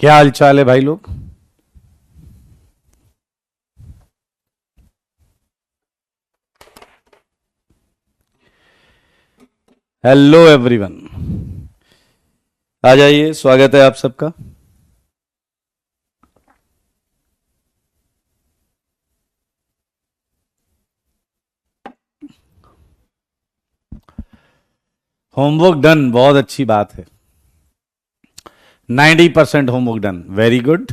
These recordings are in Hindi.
क्या हाल चाल है भाई लोग। हेलो एवरीवन, आ जाइए, स्वागत है आप सबका। होमवर्क डन, बहुत अच्छी बात है। 90% होमवर्क डन, वेरी गुड।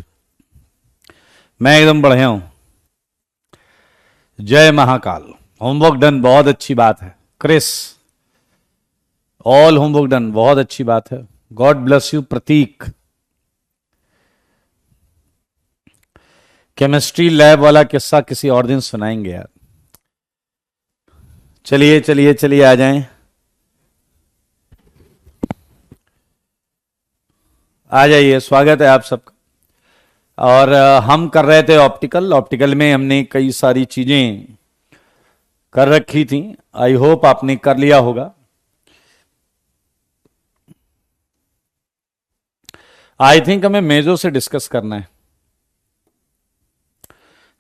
मैं एकदम बढ़िया हूं। जय महाकाल। होमवर्क डन, बहुत अच्छी बात है। क्रिस, ऑल होमवर्क डन, बहुत अच्छी बात है। God bless you Prateek. Chemistry lab वाला किस्सा किसी और दिन सुनाएंगे यार। चलिए चलिए चलिए, आ जाएं, आ जाइए, स्वागत है आप सबका। और हम कर रहे थे ऑप्टिकल। ऑप्टिकल में हमने कई सारी चीजें कर रखी थी। आई होप आपने कर लिया होगा। आई थिंक हमें मेजो से डिस्कस करना है,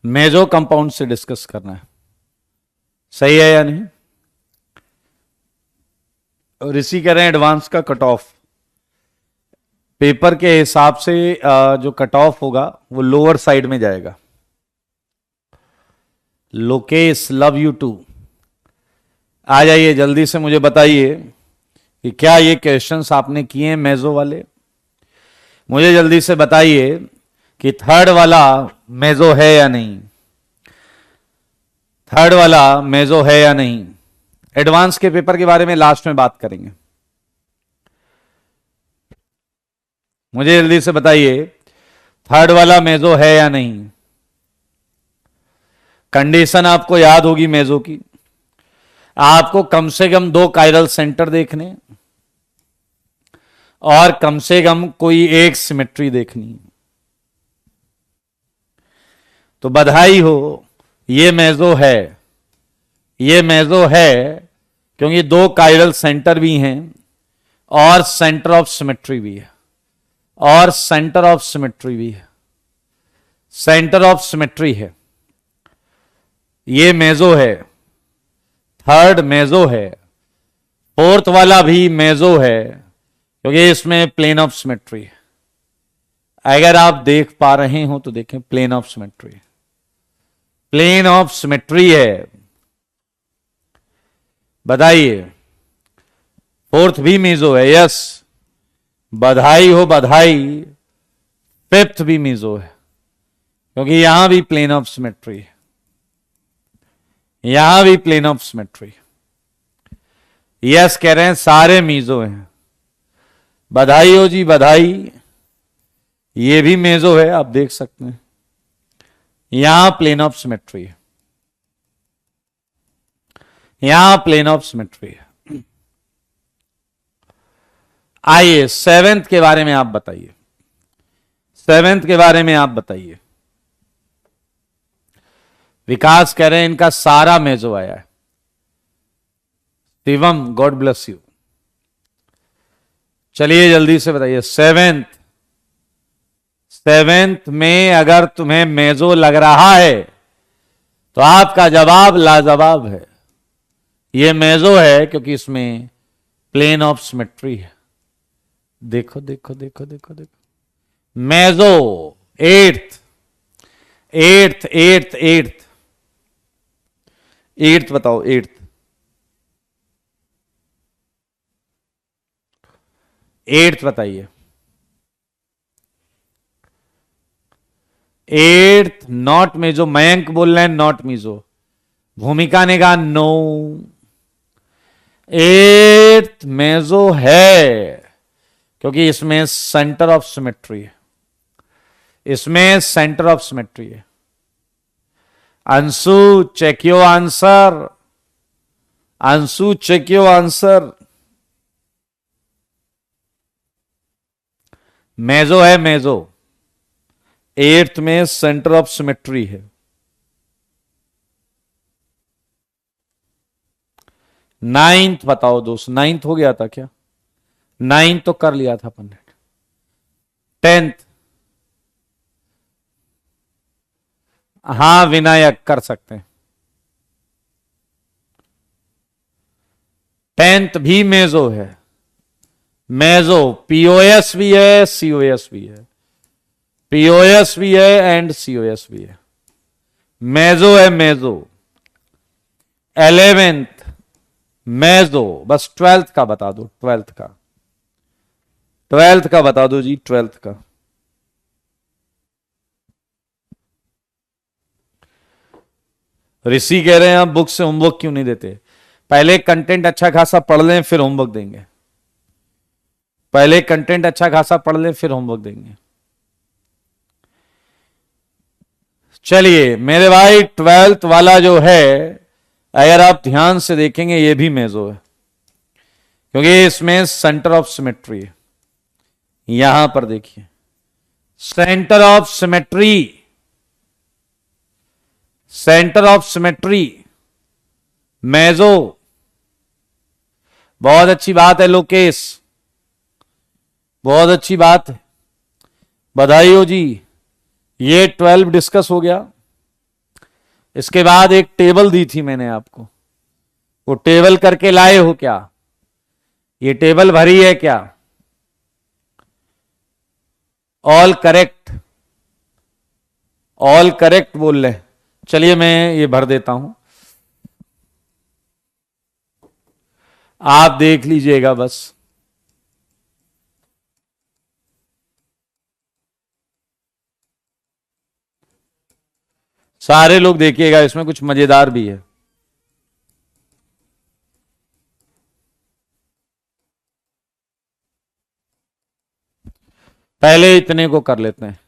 मेजो कंपाउंड से डिस्कस करना है। सही है या नहीं? और इसी कह रहे हैं एडवांस का कट ऑफ पेपर के हिसाब से जो कट ऑफ होगा वो लोअर साइड में जाएगा। Lokesh, love you too. आ जाइए, जल्दी से मुझे बताइए कि क्या ये क्वेश्चंस आपने किए हैं मेजो वाले। मुझे जल्दी से बताइए कि थर्ड वाला मेजो है या नहीं। थर्ड वाला मेजो है या नहीं। एडवांस के पेपर के बारे में लास्ट में बात करेंगे। मुझे जल्दी से बताइए, थर्ड वाला मेजो है या नहीं। कंडीशन आपको याद होगी मेजो की। आपको कम से कम 2 कायरल सेंटर देखने और कम से कम कोई एक सिमेट्री देखनी। तो बधाई हो, ये मेजो है। ये मेजो है क्योंकि 2 कायरल सेंटर भी हैं और सेंटर ऑफ सिमेट्री भी है। और सेंटर ऑफ सिमेट्री भी है। सेंटर ऑफ सिमेट्री है। ये मेजो है, थर्ड मेजो है। फोर्थ वाला भी मेजो है क्योंकि इसमें प्लेन ऑफ सिमेट्री है। अगर आप देख पा रहे हो तो देखें, plane of symmetry, plane of symmetry है। बताइए, फोर्थ भी मेजो है। यस, बधाई हो, बधाई। फिफ्थ भी मेजो है क्योंकि यहां भी प्लेन ऑफ सिमेट्री है। यहां भी प्लेन ऑफ सिमेट्री। यस कह रहे हैं, सारे मीजो हैं। बधाई हो जी, बधाई। ये भी मेजो है, आप देख सकते हैं। यहां प्लेन ऑफ सिमेट्री है। यहां प्लेन ऑफ सिमेट्री है। आइए, सेवेंथ के बारे में आप बताइए। सेवेंथ के बारे में आप बताइए। विकास कह रहे हैं इनका सारा मेजो आया है। Shivam, God bless you. चलिए जल्दी से बताइए, सेवेंथ। सेवेंथ में अगर तुम्हें मेजो लग रहा है तो आपका जवाब लाजवाब है। यह मेजो है क्योंकि इसमें प्लेन ऑफ सिमेट्री है। देखो देखो देखो देखो देखो, meso. Eighth, eighth, eighth, eighth, eighth बताओ, एट्थ। एट्थ बताइए। Eighth not meso. मयंक बोल रहे हैं नॉट मेजो। भूमिका ने कहा नो। एट्थ मेजो है क्योंकि इसमें सेंटर ऑफ सिमेट्री है। इसमें सेंटर ऑफ सिमेट्री है। Anshu, check your answer. Anshu, check your answer. Meso है, मेजो। एट्थ में सेंटर ऑफ सिमेट्री है। नाइन्थ बताओ दोस्त, नाइन्थ हो गया था क्या? नाइन्थ तो कर लिया था अपन ने। टेंथ, हाँ विनायक कर सकते हैं। टेंथ भी मेजो है। मेजो पीओएस भी है, सीओएस भी है। पीओएस भी है एंड सीओएस भी है। मेजो है मेजो। 11th मेजो। बस 12th का बता दो, 12th का। 12th का बता दो जी, 12th का। ऋषि कह रहे हैं आप बुक से होमवर्क क्यों नहीं देते? पहले कंटेंट अच्छा खासा पढ़ लें फिर होमवर्क देंगे। पहले कंटेंट अच्छा खासा पढ़ लें फिर होमवर्क देंगे। चलिए मेरे भाई, 12th वाला जो है, अगर आप ध्यान से देखेंगे ये भी मेजो है, क्योंकि इसमें सेंटर ऑफ सिमेट्री है। यहां पर देखिए, centre of symmetry, centre of symmetry meso. बहुत अच्छी बात है लोकेश, बहुत अच्छी बात है, बधाई हो जी। ये 12 डिस्कस हो गया। इसके बाद एक टेबल दी थी मैंने आपको, वो टेबल करके लाए हो क्या? ये टेबल भरी है क्या? ऑल करेक्ट, ऑल करेक्ट बोल रहे। चलिए मैं ये भर देता हूं, आप देख लीजिएगा बस। सारे लोग देखिएगा, इसमें कुछ मजेदार भी है। पहले इतने को कर लेते हैं।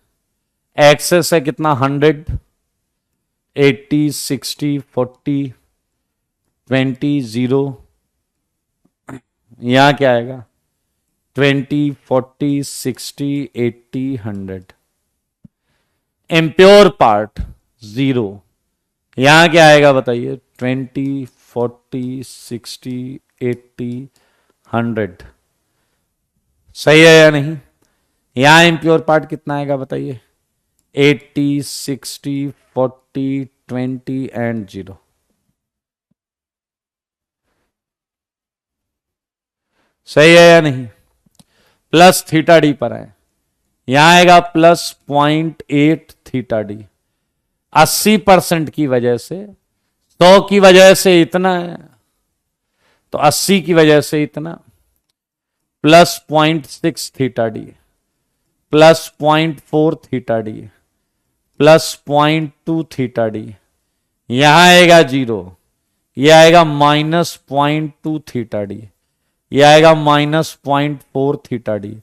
एक्सेस है कितना? 100, 80, 60, 40, 20, 0। यहां क्या आएगा? 20, 40, 60, 80, 100। Impure part 0। यहां क्या आएगा बताइए? 20, 40, 60, 80, 100। सही है या नहीं? यहां इम्प्योर पार्ट कितना आएगा बताइए? 80, 60, 40, 20 एंड 0। सही है या नहीं? प्लस थीटा डी पर आए, यहां आएगा प्लस 0.8 थीटा डी। 80% की वजह से, 100 की वजह से इतना है, तो 80 की वजह से इतना, plus 0.6 theta D, plus 0.4 theta D, plus 0.2 theta D. यहां आएगा 0, यह आएगा -0.2 थीटा डी, यह आएगा -0.4 थीटा डी,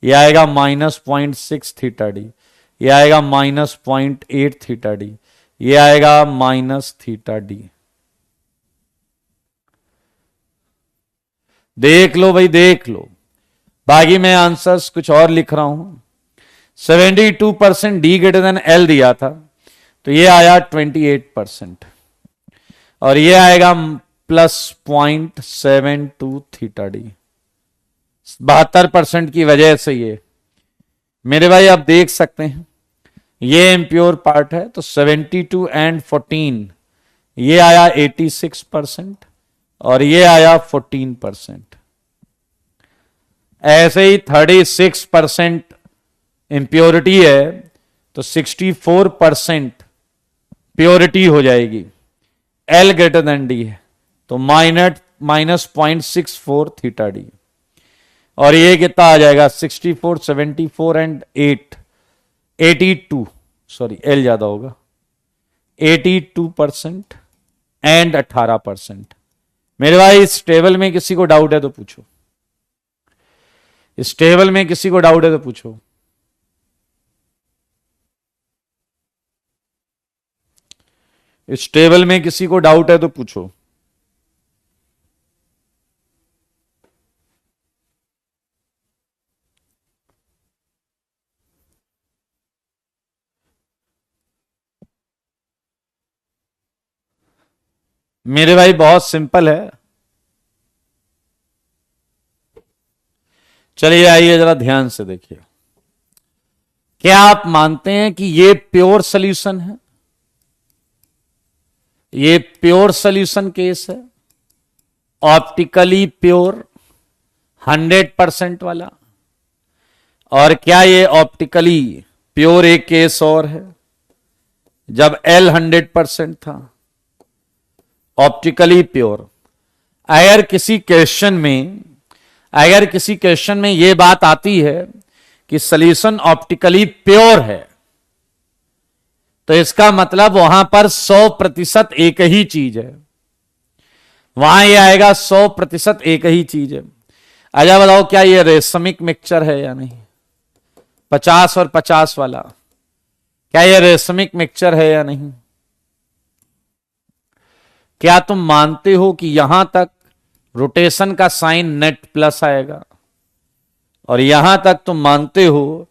यह आएगा -0.6 थीटा डी, यह आएगा -0.8 थीटा डी, यह आएगा माइनस थीटा डी। देख लो भाई, देख लो। बाकी मैं आंसर्स कुछ और लिख रहा हूं। 72% डी ग्रेटर देन एल दिया था, तो ये आया 28%, और ये आएगा प्लस 0.72 थीटा डी। 72% की वजह से ये, मेरे भाई आप देख सकते हैं, ये इम्प्योर पार्ट है, तो 72 एंड 14, ये आया 86% और ये आया 14%। ऐसे ही 36% इम्प्योरिटी है, तो 64% प्योरिटी हो जाएगी। एल ग्रेटर देन डी है, तो माइनस 0.64 थीटा डी, और ये कितना आ जाएगा? 64, 74 एंड 8, 82, सॉरी एल ज्यादा होगा, 82% एंड 18%। मेरे भाई इस टेबल में किसी को डाउट है तो पूछो, इस टेबल में किसी को डाउट है तो पूछो। इस टेबल में किसी को डाउट है तो पूछो। मेरे भाई बहुत सिंपल है, चलिए आइए जरा ध्यान से देखिए, क्या आप मानते हैं कि ये प्योर सॉल्यूशन है? ये प्योर सॉल्यूशन केस है, ऑप्टिकली प्योर 100% वाला। और क्या ये ऑप्टिकली प्योर एक केस और है जब L 100% था, ऑप्टिकली प्योर। अगर किसी क्वेश्चन में यह बात आती है कि सॉल्यूशन ऑप्टिकली प्योर है, तो इसका मतलब वहां पर 100% एक ही चीज है, वहां यह आएगा 100% एक ही चीज है। अच्छा बताओ, क्या यह रेशमिक मिक्सचर है या नहीं? 50 और 50 वाला, क्या यह रेशमिक मिक्सचर है या नहीं? क्या तुम मानते हो कि यहां तक रोटेशन का साइन नेट प्लस आएगा, और यहां तक तुम मानते हो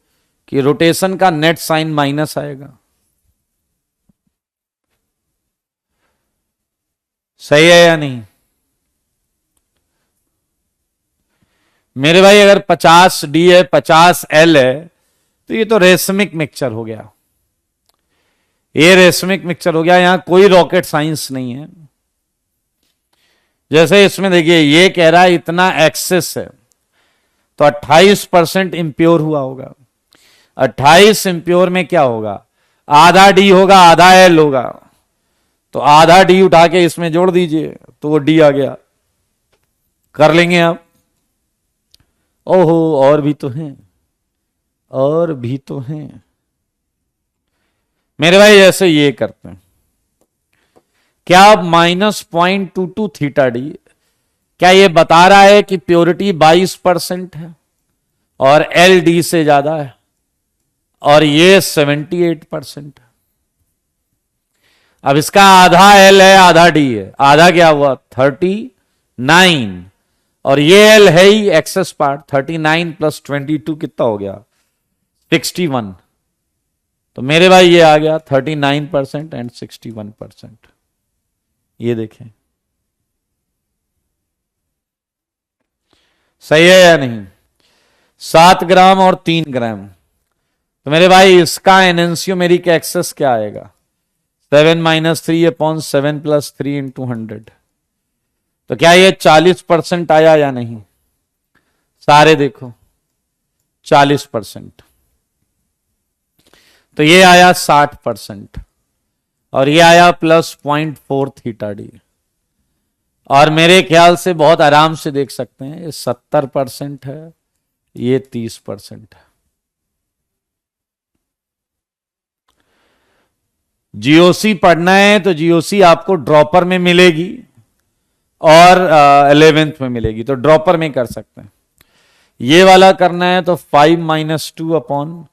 कि रोटेशन का नेट साइन माइनस आएगा? सही है या नहीं? मेरे भाई अगर 50D है, 50L है, तो ये तो रेशमिक मिक्सचर हो गया, ये रेशमिक मिक्सचर हो गया, यहां कोई रॉकेट साइंस नहीं है। जैसे इसमें देखिए, ये कह रहा है इतना एक्सेस है, तो 28% इंप्योर हुआ होगा। 28 इंप्योर में क्या होगा? आधा D होगा, आधा L होगा, तो आधा D उठा के इसमें जोड़ दीजिए तो वो D आ गया। कर लेंगे आप? ओहो, और भी तो हैं, और भी तो हैं मेरे भाई। जैसे ये करते हैं, क्या आप -0.22 थीटा डी, क्या ये बता रहा है कि प्योरिटी 22% है और एल डी से ज्यादा है, और ये 78% है। अब इसका आधा एल है, आधा डी है, आधा क्या हुआ? 39, और ये एल है ही एक्सेस पार्ट। 39 + 22 कितना हो गया? 61। तो मेरे भाई ये आ गया 39% एंड 61%। ये देखें, सही है या नहीं? 7 ग्राम और 3 ग्राम। तो मेरे भाई इसका एनेंसियोमेरिक एक्सेस क्या आएगा? 7 - 3/7 + 3 × 100। तो क्या ये 40% आया या नहीं? सारे देखो 40%। तो ये आया 60%, और ये आया +0.4 थीटा डी। और मेरे ख्याल से बहुत आराम से देख सकते हैं, ये 70% है, ये 30% है। जीओसी पढ़ना है तो जीओसी आपको ड्रॉपर में मिलेगी और 11th में मिलेगी, तो ड्रॉपर में कर सकते हैं। ये वाला करना है तो 5 - 2/5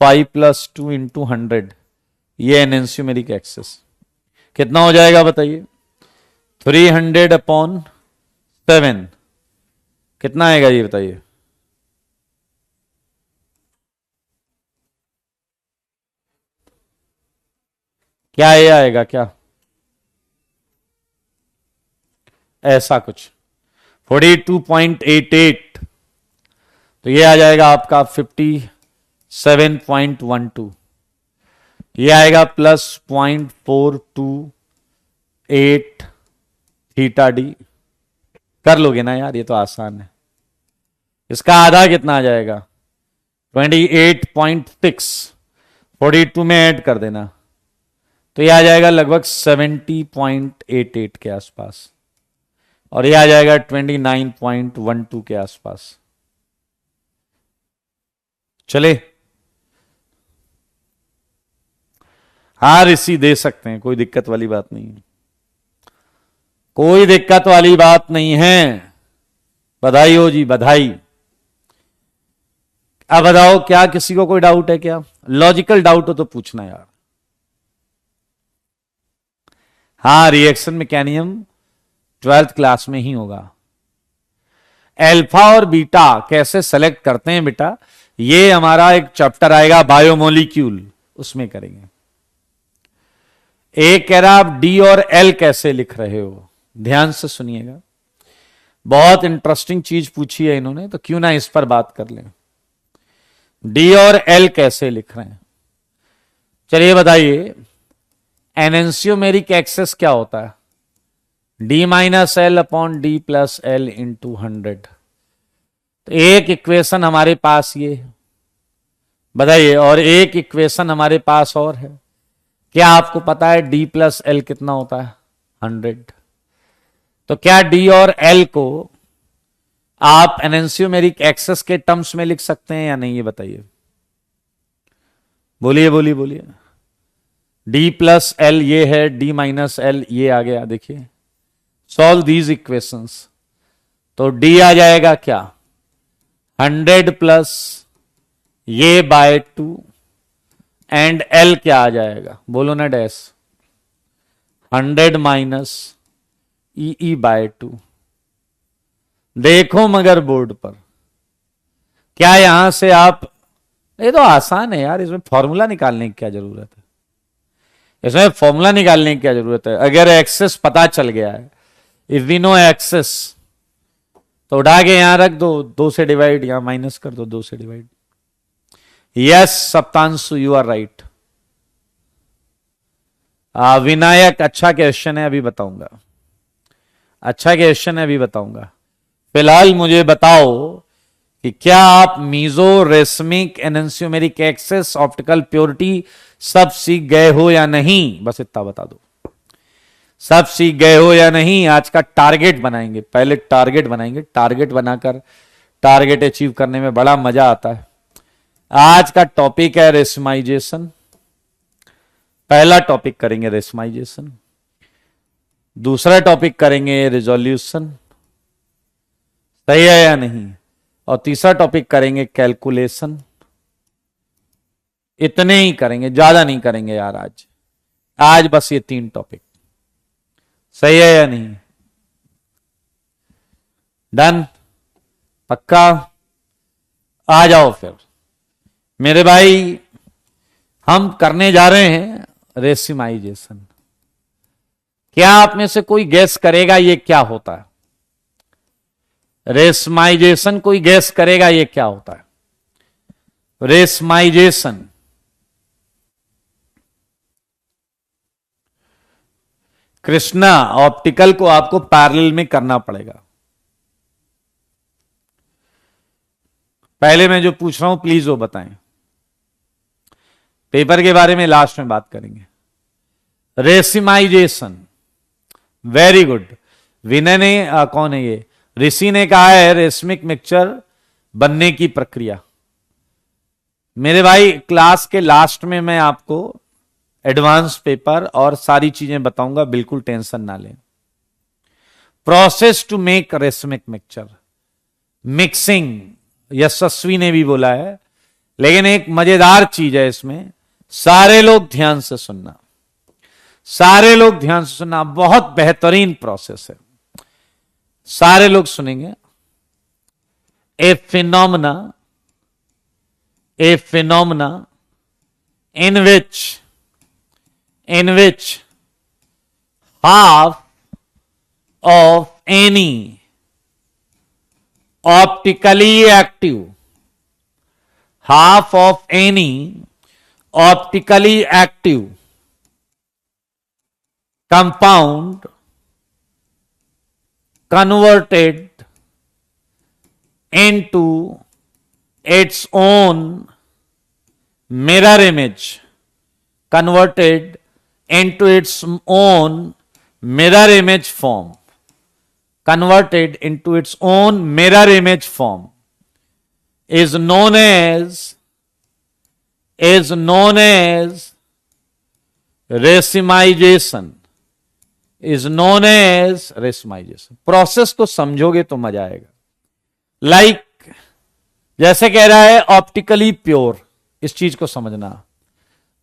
+ 2 × 100, ये एनेंसियोमेरिक एक्सेस कितना हो जाएगा बताइए? 300/7 कितना आएगा ये बताइए? क्या ये आएगा क्या? ऐसा कुछ 42.88, तो ये आ जाएगा आपका 57.12। ये आएगा +0.428 थीटा डी। कर लोगे ना यार, ये तो आसान है। इसका आधा कितना आ जाएगा? 28.6, 42 में ऐड कर देना, तो ये आ जाएगा लगभग 70.88 के आसपास, और ये आ जाएगा 29.12 के आसपास। चले, हाँ ऋषि दे सकते हैं, कोई दिक्कत वाली बात नहीं है, कोई दिक्कत वाली बात नहीं है। बधाई हो जी, बधाई। अब बताओ, क्या किसी को कोई डाउट है क्या? लॉजिकल डाउट हो तो पूछना यार। हाँ, रिएक्शन मैकेनिज्म 12th क्लास में ही होगा। अल्फा और बीटा कैसे सेलेक्ट करते हैं बेटा, ये हमारा एक चैप्टर आएगा बायोमोलिक्यूल, उसमें करेंगे। एक कह रहा आप डी और एल कैसे लिख रहे हो, ध्यान से सुनिएगा। बहुत इंटरेस्टिंग चीज पूछी है इन्होंने, तो क्यों ना इस पर बात कर लें। डी और एल कैसे लिख रहे हैं, चलिए बताइए। एनेंशियोमेरिक एक्सेस क्या होता है? D minus L upon D plus L into 100। तो एक इक्वेशन हमारे पास ये है, बताइए। और एक इक्वेशन हमारे पास और है, क्या आपको पता है डी प्लस एल कितना होता है? 100। तो क्या डी और एल को आप एनेंशियोमेरिक एक्सेस के टर्म्स में लिख सकते हैं या नहीं, ये बताइए। बोलिए बोलिए बोलिए। डी प्लस एल ये है, डी माइनस एल ये आ गया, देखिए। Solve these equations. तो डी आ जाएगा क्या? 100 प्लस ये बाय 2 एंड एल क्या आ जाएगा, बोलो ना डैश। 100 माइनस ई बाय 2। देखो मगर बोर्ड पर, क्या यहां से आप, ये तो आसान है यार, इसमें फॉर्मूला निकालने की क्या जरूरत है? इसमें फॉर्मूला निकालने की क्या जरूरत है? अगर एक्सेस पता चल गया है, इफ वी नो एक्सेस, तो उठा के यहां रख दो, 2 से डिवाइड, यहां माइनस कर दो 2 से divide. Yes Saptanshu, you are right. Vinayak, अच्छा क्वेश्चन है, अभी बताऊंगा। अच्छा क्वेश्चन है, अभी बताऊंगा। फिलहाल मुझे बताओ कि क्या आप meso, racemic, एनेंशियोमेरिक access, optical purity सब सीख गए हो या नहीं? बस इतना बता दो, सब सीख गए हो या नहीं। आज का टारगेट बनाएंगे, पहले टारगेट बनाएंगे। टारगेट बनाकर टारगेट अचीव करने में बड़ा मजा आता है। आज का टॉपिक है रेशमाइजेशन। पहला टॉपिक करेंगे रेशमाइजेशन, दूसरा टॉपिक करेंगे रिजोल्यूशन, सही है या नहीं, और तीसरा टॉपिक करेंगे कैलकुलेशन। इतने ही करेंगे, ज्यादा नहीं करेंगे यार आज बस ये 3 टॉपिक, सही है या नहीं? डन, पक्का? आ जाओ फिर मेरे भाई, हम करने जा रहे हैं रेशमाइजेशन। क्या आप में से कोई गैस करेगा ये क्या होता है? रेशमाइजेशन कोई गैस करेगा ये क्या होता है? रेशमाइजेशन कृष्णा, ऑप्टिकल को आपको पैरेलल में करना पड़ेगा। पहले मैं जो पूछ रहा हूं प्लीज वो बताएं, पेपर के बारे में लास्ट में बात करेंगे। रेशमाइजेशन, वेरी गुड। विनय ने कौन है ये? ऋषि ने कहा है रेशमिक मिक्सचर बनने की प्रक्रिया। मेरे भाई क्लास के लास्ट में मैं आपको एडवांस पेपर और सारी चीजें बताऊंगा, बिल्कुल टेंशन ना लें। Process to make racemic mixture, mixing, Yashasvi ने भी बोला है, लेकिन एक मजेदार चीज है इसमें, सारे लोग ध्यान से सुनना, सारे लोग ध्यान से सुनना, बहुत बेहतरीन प्रोसेस है, सारे लोग सुनेंगे। ए phenomena in which half of any optically active compound converted into its own mirror image, converted into its own mirror image form, converted into its own mirror image form is known as racemisation, is known as racemisation. Process को समझोगे तो मजा आएगा। लाइक जैसे कह रहा है ऑप्टिकली प्योर, इस चीज को समझना।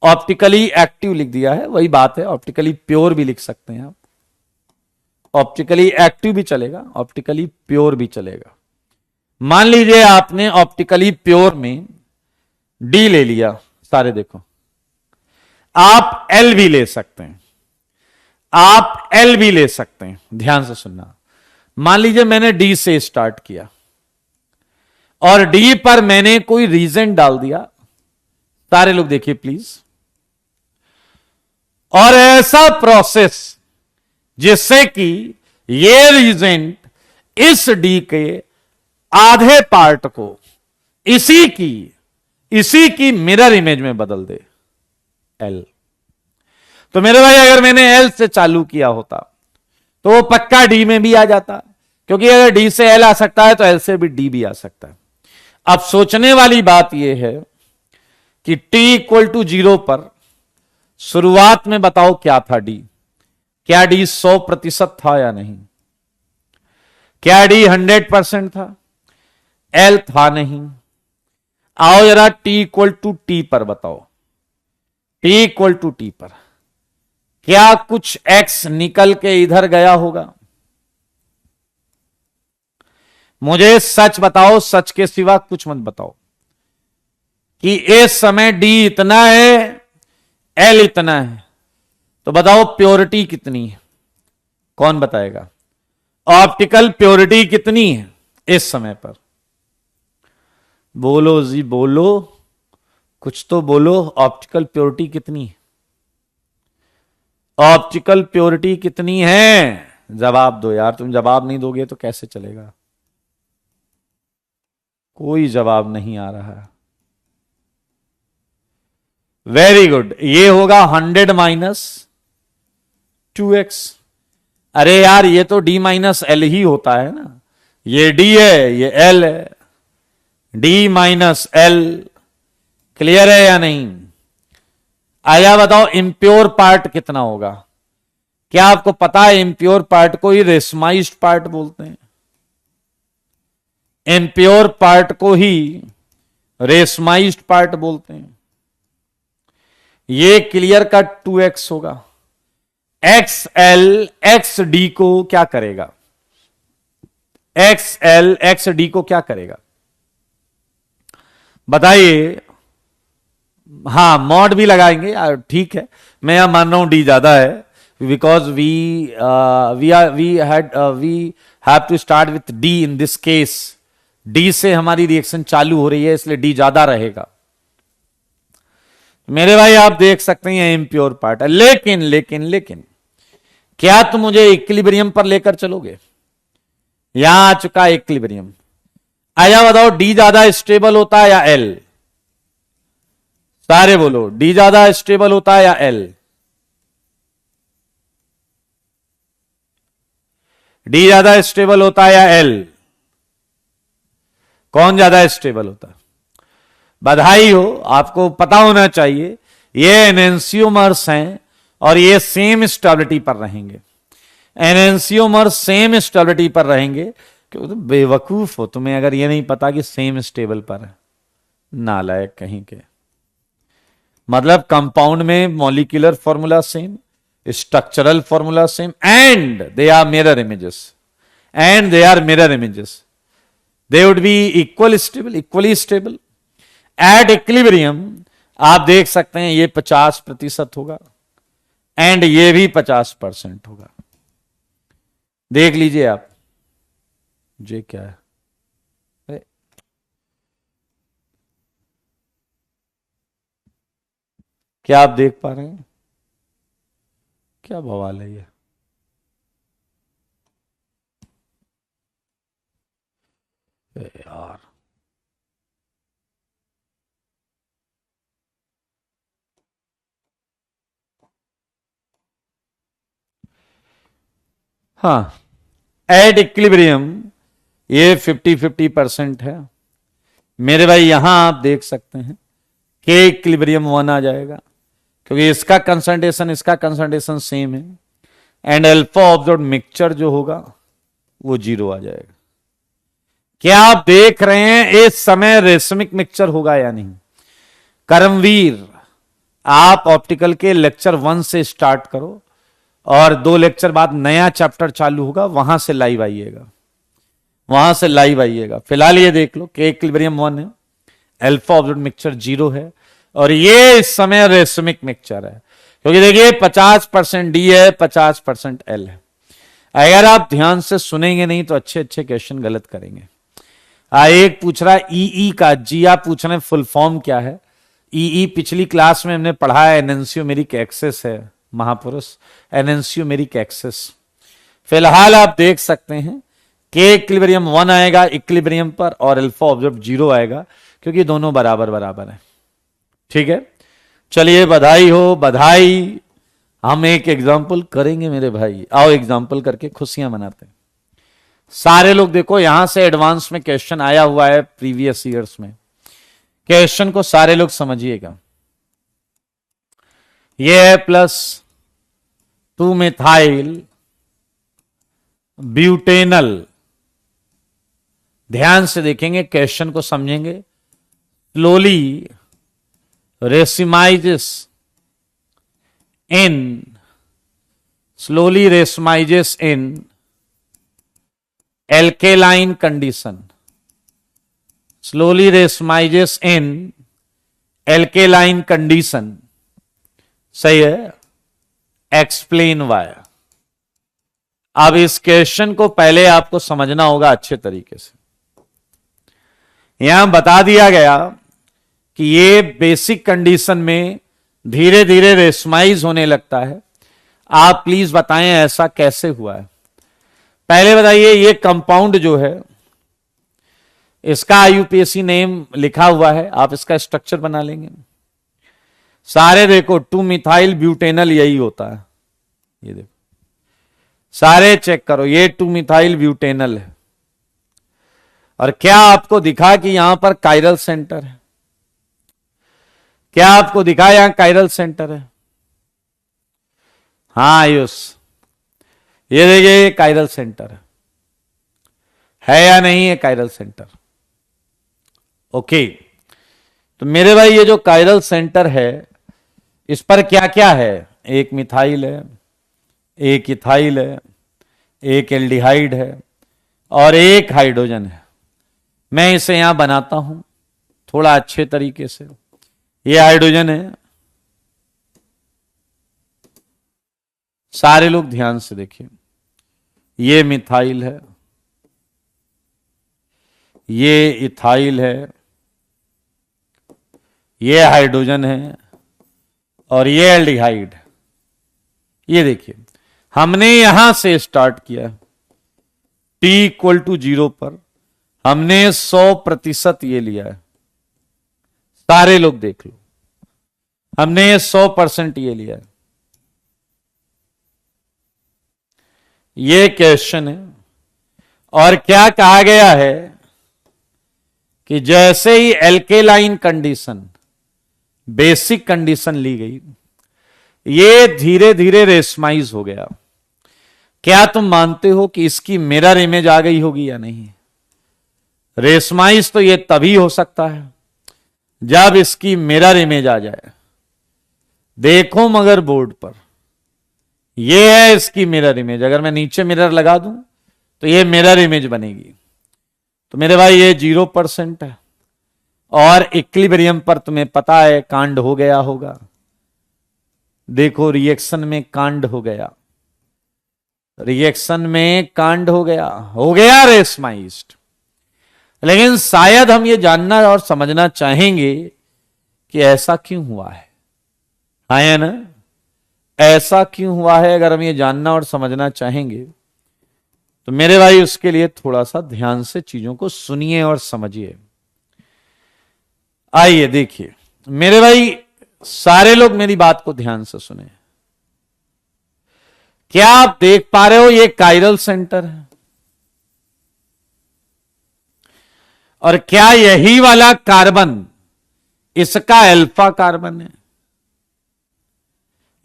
ऑप्टिकली एक्टिव लिख दिया है, वही बात है, ऑप्टिकली प्योर भी लिख सकते हैं आप, ऑप्टिकली एक्टिव भी चलेगा, ऑप्टिकली प्योर भी चलेगा। मान लीजिए आपने ऑप्टिकली प्योर में डी ले लिया, सारे देखो, आप एल भी ले सकते हैं, आप एल भी ले सकते हैं, ध्यान से सुनना। मान लीजिए मैंने डी से स्टार्ट किया और डी पर मैंने कोई रीजन डाल दिया, सारे लोग देखिए प्लीज, और ऐसा प्रोसेस जिससे कि ये रीजन इस डी के आधे पार्ट को इसी की मिरर इमेज में बदल दे, एल। तो मेरे भाई अगर मैंने एल से चालू किया होता तो वो पक्का डी में भी आ जाता, क्योंकि अगर डी से एल आ सकता है तो एल से भी डी भी आ सकता है। अब सोचने वाली बात यह है कि t इक्वल टू 0 पर शुरुआत में बताओ क्या था डी? क्या डी 100% था या नहीं? क्या डी 100% था? एल था नहीं। आओ जरा t इक्वल टू टी पर बताओ, t इक्वल टू टी पर क्या कुछ x निकल के इधर गया होगा? मुझे सच बताओ, सच के सिवा कुछ मत बताओ कि इस समय d इतना है, l इतना है, तो बताओ प्योरिटी कितनी है? कौन बताएगा? ऑप्टिकल प्योरिटी कितनी है इस समय पर? बोलो जी बोलो, कुछ तो बोलो। ऑप्टिकल प्योरिटी कितनी है? ऑप्टिकल प्योरिटी कितनी है? जवाब दो यार, तुम जवाब नहीं दोगे तो कैसे चलेगा? कोई जवाब नहीं आ रहा है। वेरी गुड, ये होगा 100 माइनस 2x। अरे यार ये तो d माइनस एल ही होता है ना, ये d है ये l है, d माइनस एल। क्लियर है या नहीं? आया बताओ इम्प्योर पार्ट कितना होगा? क्या आपको पता है इम्प्योर पार्ट को ही रेशमाइज्ड पार्ट बोलते हैं? इम्प्योर पार्ट को ही रेशमाइज्ड पार्ट बोलते हैं। ये क्लियर कट 2x होगा। XL XD को क्या करेगा? XL XD को क्या करेगा बताइए? हाँ मॉड भी लगाएंगे, ठीक है, मैं यहां मान रहा हूं डी ज्यादा है, because we have to start with D in this case. D से हमारी रिएक्शन चालू हो रही है, इसलिए डी ज्यादा रहेगा। मेरे भाई आप देख सकते हैं इम्प्योर पार्ट है, लेकिन लेकिन लेकिन क्या तुम मुझे इक्विलिब्रियम पर लेकर चलोगे? यहां आ चुका इक्विलिब्रियम। आया बताओ डी ज्यादा स्टेबल होता है या एल? सारे बोलो, डी ज्यादा स्टेबल होता है या एल? डी ज्यादा स्टेबल होता है या एल? कौन ज्यादा स्टेबल होता है? बधाई हो, आपको पता होना चाहिए ये एनेंसियोमर्स हैं और ये सेम स्टेबिलिटी पर रहेंगे। एनेंसियोमर्स सेम स्टेबिलिटी पर रहेंगे। क्यों? तो बेवकूफ हो तुम्हें अगर ये नहीं पता कि सेम स्टेबल पर है। नालायक कहीं के। मतलब कंपाउंड में molecular formula same, structural formula same, and they are mirror images. They would be equally stable. At equilibrium आप देख सकते हैं ये 50% होगा एंड ये भी 50% होगा। देख लीजिए आप, ये क्या है? क्या आप देख पा रहे हैं? क्या बवाल है ये? यार हाँ, एट इक्विलिब्रियम ये 50-50% है मेरे भाई। यहां आप देख सकते हैं के इक्विलिब्रियम 1 आ जाएगा, क्योंकि इसका कंसंट्रेशन सेम है, एंड अल्फा ऑब्जर्व मिक्सचर जो होगा वो 0 आ जाएगा। क्या आप देख रहे हैं इस समय रेशमिक मिक्सचर होगा या नहीं? कर्मवीर, आप ऑप्टिकल के लेक्चर 1 से स्टार्ट करो और 2 लेक्चर बाद नया चैप्टर चालू होगा, वहां से लाइव आइएगा। फिलहाल ये देख लो कि इक्विलिब्रियम 1 है, अल्फा ऑब्जर्व मिक्सचर 0 है, और ये इस समय रेशमिक मिक्सचर है, क्योंकि देखिए 50% डी है, 50% एल है। अगर आप ध्यान से सुनेंगे नहीं तो अच्छे अच्छे क्वेश्चन गलत करेंगे। एक पूछ रहा है ई का, जी आप पूछ रहे हैं फुल फॉर्म क्या है। ई पिछली क्लास में हमने पढ़ा है, एनेंशियोमेरिक एक्सेस है महापुरुष, एनेंशियोमेरिक एक्सेस। फिलहाल आप देख सकते हैं के इक्विलिब्रियम 1 आएगा इक्विलिब्रियम पर और अल्फा ऑब्जर्व 0 आएगा, क्योंकि दोनों बराबर बराबर है। ठीक है, चलिए बधाई हो बधाई। हम एक एग्जाम्पल करेंगे मेरे भाई, आओ एग्जाम्पल करके खुशियां मनाते हैं। सारे लोग देखो, यहां से एडवांस में क्वेश्चन आया हुआ है प्रीवियस ईयर्स में, क्वेश्चन को सारे लोग समझिएगा। ये है +2 मिथाइल ब्यूटेनल। ध्यान से देखेंगे, क्वेश्चन को समझेंगे। Slowly racemises in alkaline condition, slowly racemizes in alkaline condition। सही है, एक्सप्लेन वाई। अब इस क्वेश्चन को पहले आपको समझना होगा अच्छे तरीके से। यहां बता दिया गया कि ये बेसिक कंडीशन में धीरे धीरे रेशमाइज होने लगता है। आप प्लीज बताएं ऐसा कैसे हुआ है। पहले बताइए, ये कंपाउंड जो है इसका आईयूपीएसी नेम लिखा हुआ है, आप इसका स्ट्रक्चर बना लेंगे। सारे देखो 2 मिथाइल ब्यूटेनल यही होता है, ये देखो सारे चेक करो, ये 2 मिथाइल ब्यूटेनल है। और क्या आपको दिखा कि यहां पर कायरल सेंटर है? क्या आपको दिखा यहां कायरल सेंटर है? हाँ आयुष, ये देखिए ये कायरल सेंटर है या नहीं है कायरल सेंटर? ओके, तो मेरे भाई ये जो कायरल सेंटर है इस पर क्या क्या है? एक मिथाइल है, एक इथाइल है, एक एल्डिहाइड है और एक हाइड्रोजन है। मैं इसे यहां बनाता हूं थोड़ा अच्छे तरीके से। ये हाइड्रोजन है, सारे लोग ध्यान से देखिए। ये मिथाइल है, ये इथाइल है, ये हाइड्रोजन है और ये एल्डिहाइड। ये देखिए हमने यहां से स्टार्ट किया, t=0 पर हमने 100% ये लिया है। सारे लोग देख लो, हमने 100% ये लिया है। ये क्वेश्चन है और क्या कहा गया है कि जैसे ही एल्केलाइन कंडीशन बेसिक कंडीशन ली गई, ये धीरे धीरे रेशमाइज हो गया। क्या तुम मानते हो कि इसकी मिरर इमेज आ गई होगी या नहीं? रेशमाइज तो ये तभी हो सकता है जब इसकी मिरर इमेज आ जाए। देखो मगर बोर्ड पर ये है इसकी मिरर इमेज। अगर मैं नीचे मिरर लगा दूं तो ये मिरर इमेज बनेगी। तो मेरे भाई ये 0% है और इक्विलिब्रियम पर तुम्हें पता है कांड हो गया होगा। देखो रिएक्शन में कांड हो गया, रिएक्शन में कांड हो गया रेशमाइज्ड। लेकिन शायद हम ये जानना और समझना चाहेंगे कि ऐसा क्यों हुआ है। है ना, ऐसा क्यों हुआ है? अगर हम ये जानना और समझना चाहेंगे तो मेरे भाई उसके लिए थोड़ा सा ध्यान से चीजों को सुनिए और समझिए। आइए देखिए मेरे भाई, सारे लोग मेरी बात को ध्यान से सुने। क्या आप देख पा रहे हो ये कायरल सेंटर है और क्या यही वाला कार्बन इसका अल्फा कार्बन है?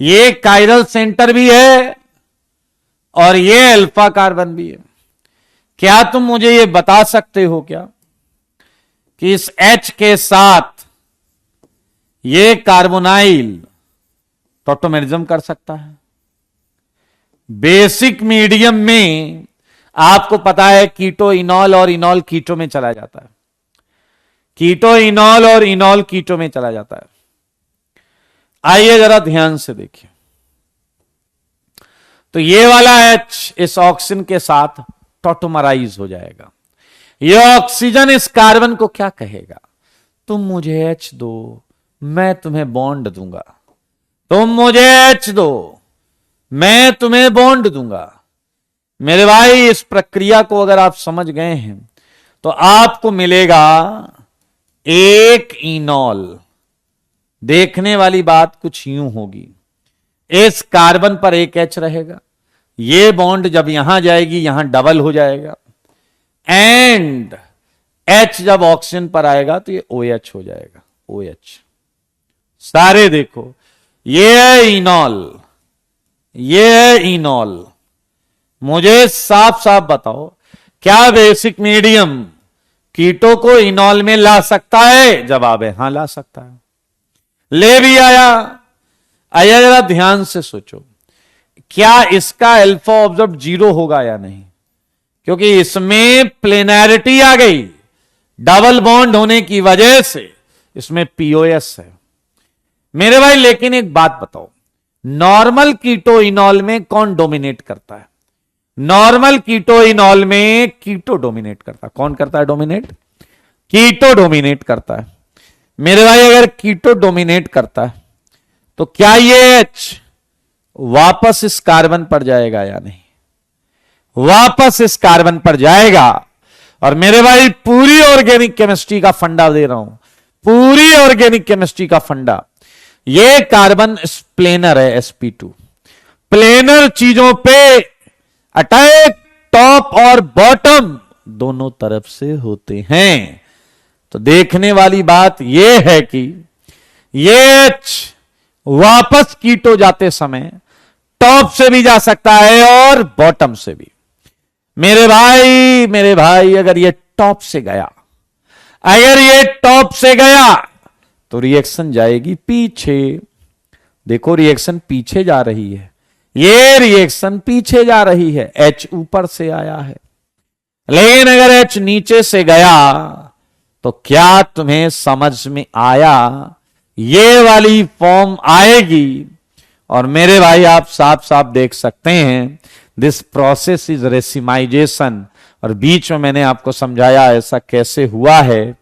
ये कायरल सेंटर भी है और ये अल्फा कार्बन भी है। क्या तुम मुझे ये बता सकते हो क्या कि इस H के साथ ये कार्बोनाइल टॉटोमेरिज्म कर सकता है? बेसिक मीडियम में आपको पता है कीटो इनॉल और इनॉल कीटो में चला जाता है, कीटो इनॉल और इनॉल कीटो में चला जाता है। आइए जरा ध्यान से देखिए, तो ये वाला H इस ऑक्सीजन के साथ टॉटोमराइज हो जाएगा। ये ऑक्सीजन इस कार्बन को क्या कहेगा, तुम मुझे H दो, मैं तुम्हें बॉन्ड दूंगा। तुम मुझे H दो, मैं तुम्हें बॉन्ड दूंगा। मेरे भाई, इस प्रक्रिया को अगर आप समझ गए हैं तो आपको मिलेगा एक इनॉल। देखने वाली बात कुछ यूं होगी, इस कार्बन पर एक H रहेगा, ये बॉन्ड जब यहां जाएगी यहां डबल हो जाएगा, एंड H जब ऑक्सीजन पर आएगा तो ये OH हो जाएगा, OH। सारे देखो, ये है इनॉल, ये है इनॉल। मुझे साफ साफ बताओ, क्या बेसिक मीडियम कीटो को इनॉल में ला सकता है? जवाब है हां, ला सकता है। ले भी आया। आया, जरा ध्यान से सोचो, क्या इसका अल्फा ऑब्जर्व 0 होगा या नहीं? क्योंकि इसमें प्लेनैरिटी आ गई, डबल बॉन्ड होने की वजह से इसमें पीओएस है। मेरे भाई, लेकिन एक बात बताओ, नॉर्मल कीटो इनॉल में कौन डोमिनेट करता है? नॉर्मल कीटो इनॉल में कीटो डोमिनेट करता है। कौन करता है डोमिनेट? कीटो डोमिनेट करता है। मेरे भाई, अगर कीटो डोमिनेट करता है तो क्या ये H वापस इस कार्बन पर जाएगा या नहीं? वापस इस कार्बन पर जाएगा। और मेरे भाई, पूरी ऑर्गेनिक केमिस्ट्री का फंडा दे रहा हूं, पूरी ऑर्गेनिक केमिस्ट्री का फंडा। ये कार्बन प्लेनर है, sp2। प्लेनर चीजों पे अटैक टॉप और बॉटम दोनों तरफ से होते हैं। तो देखने वाली बात यह है कि ये H वापस कीटो जाते समय टॉप से भी जा सकता है और बॉटम से भी। मेरे भाई, अगर ये टॉप से गया, अगर ये टॉप से गया तो रिएक्शन जाएगी पीछे। देखो, रिएक्शन पीछे जा रही है, ये रिएक्शन पीछे जा रही है। H ऊपर से आया है, लेकिन अगर H नीचे से गया तो क्या तुम्हें समझ में आया? ये वाली फॉर्म आएगी। और मेरे भाई, आप साफ साफ देख सकते हैं, दिस प्रोसेस इज रेसिमाइजेशन। और बीच में मैंने आपको समझाया ऐसा कैसे हुआ है।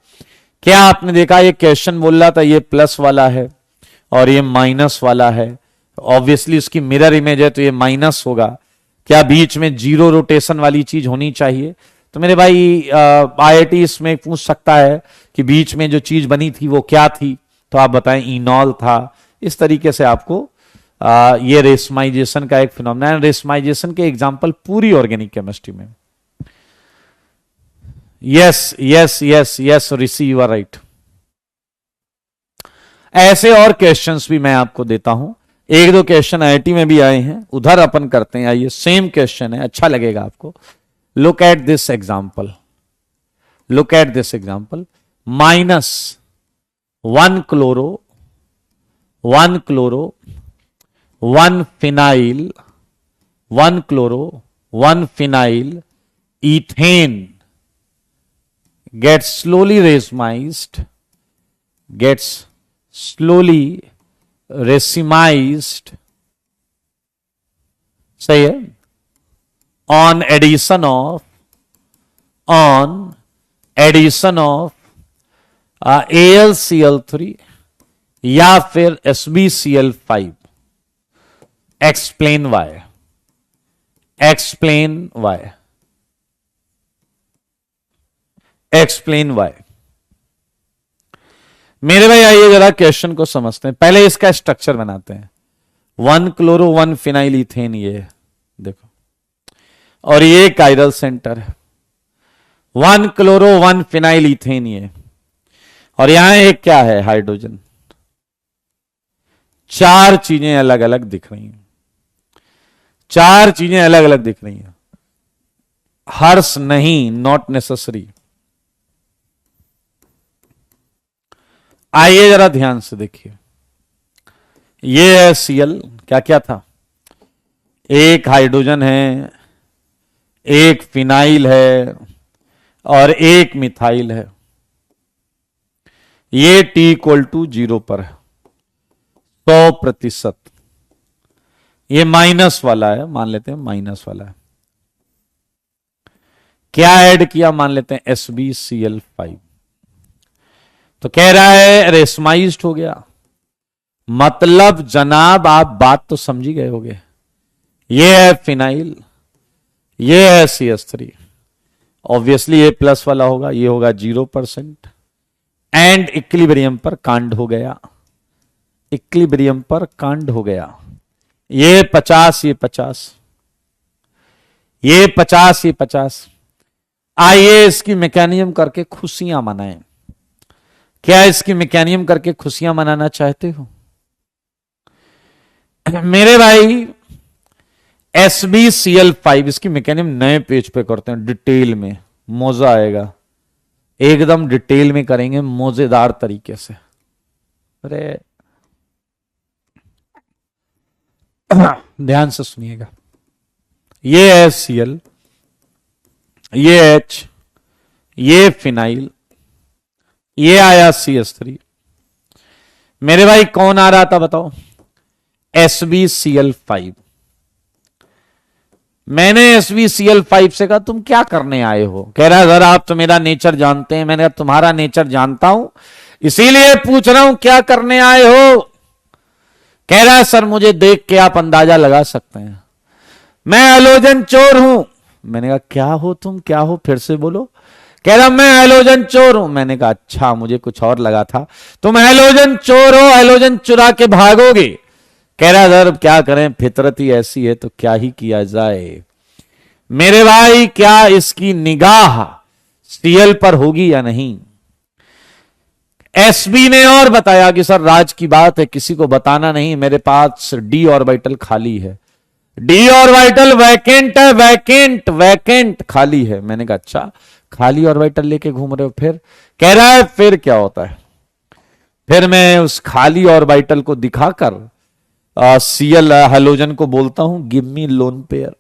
क्या आपने देखा, ये क्वेश्चन बोल रहा था ये प्लस वाला है और ये माइनस वाला है। ऑब्वियसली उसकी मिरर इमेज है तो ये माइनस होगा। क्या बीच में जीरो रोटेशन वाली चीज होनी चाहिए? तो मेरे भाई, IIT इसमें पूछ सकता है कि बीच में जो चीज बनी थी वो क्या थी, तो आप बताएं इनॉल था। इस तरीके से आपको ये रेसमाइजेशन का एक फिनोमेना, रेसमाइजेशन के एग्जांपल पूरी ऑर्गेनिक केमिस्ट्री में। Yes yes yes yes Rishi, you are right. ऐसे और क्वेश्चंस भी मैं आपको देता हूं। एक दो क्वेश्चन IIT में भी आए हैं, उधर अपन करते हैं। आइए, सेम क्वेश्चन है, अच्छा लगेगा आपको। Look at this example, look at this example. -1 chloro, 1 chloro, 1 phenyl, 1 chloro, 1 phenyl, ethane gets slowly racemized, सही है, on addition of AlCl3 या फिर SbCl5। Explain why, explain why, explain why. मेरे भाई, आइए जरा क्वेश्चन को समझते हैं। पहले इसका स्ट्रक्चर बनाते हैं। 1 क्लोरो 1 फिनाइल इथेन, ये देखो, और ये कायरल सेंटर है। 1 क्लोरो 1 फिनाइल इथेन, ये, और यहां एक क्या है, हाइड्रोजन। 4 चीजें अलग अलग दिख रही हैं, 4 चीजें अलग अलग दिख रही हैं। हर्ष नहीं, नॉट नेसेसरी। आइए जरा ध्यान से देखिए, ये है Cl, क्या क्या था, एक हाइड्रोजन है, एक फिनाइल है और एक मिथाइल है। ये T = 0 पर है, 100%। ये माइनस वाला है, मान लेते हैं माइनस वाला है। क्या ऐड किया, मान लेते हैं SbCl5, तो कह रहा है रेशमाइज्ड हो गया। मतलब जनाब आप बात तो समझ ही गए होगे, ये है फिनाइल, ये है CH3, ऑब्वियसली ये प्लस वाला होगा, ये होगा 0% एंड इक्विलिब्रियम पर कांड हो गया, इक्विलिब्रियम पर कांड हो गया। ये 50, ये 50, ये 50, ये 50। आइए इसकी मैकेनिज्म करके खुशियां मनाएं। क्या इसकी मैकेनिज्म करके खुशियां मनाना चाहते हो मेरे भाई? SbCl5 इसकी मैकेनिज्म नए पेज पे करते हैं, डिटेल में, मजा आएगा, एकदम डिटेल में करेंगे मजेदार तरीके से। अरे ध्यान से सुनिएगा, ये है Cl, ये H, ये फिनाइल, ये आया CH3। मेरे भाई कौन आ रहा था बताओ? SbCl5। मैंने SbCl5 से कहा तुम क्या करने आए हो? कह रहा है सर आप तो मेरा नेचर जानते हैं। मैंने कहा तुम्हारा नेचर जानता हूं, इसीलिए पूछ रहा हूं क्या करने आए हो। कह रहा है सर मुझे देख के आप अंदाजा लगा सकते हैं, मैं हैलोजन चोर हूं। मैंने कहा क्या हो तुम, क्या हो, फिर से बोलो। कह रहा मैं हैलोजन चोर हूं। मैंने कहा अच्छा, मुझे कुछ और लगा था, तुम हैलोजन चोर हो, हैलोजन चुरा के भागोगे। कह रहा सर क्या करें, फितरत ही ऐसी है, तो क्या ही किया जाए। मेरे भाई क्या इसकी निगाह Cl पर होगी या नहीं? SB ने और बताया कि सर राज की बात है, किसी को बताना नहीं, मेरे पास D ऑर्बिटल खाली है, D ऑर्बिटल वैकेंट है, वैकेंट वैकेंट खाली है। मैंने कहा अच्छा, खाली ऑर्बिटल लेके घूम रहे हो? फिर कह रहा है फिर क्या होता है? फिर मैं उस खाली ऑर्बिटल को दिखाकर Cl हैलोजन को बोलता हूं गिव मी लोन पेयर।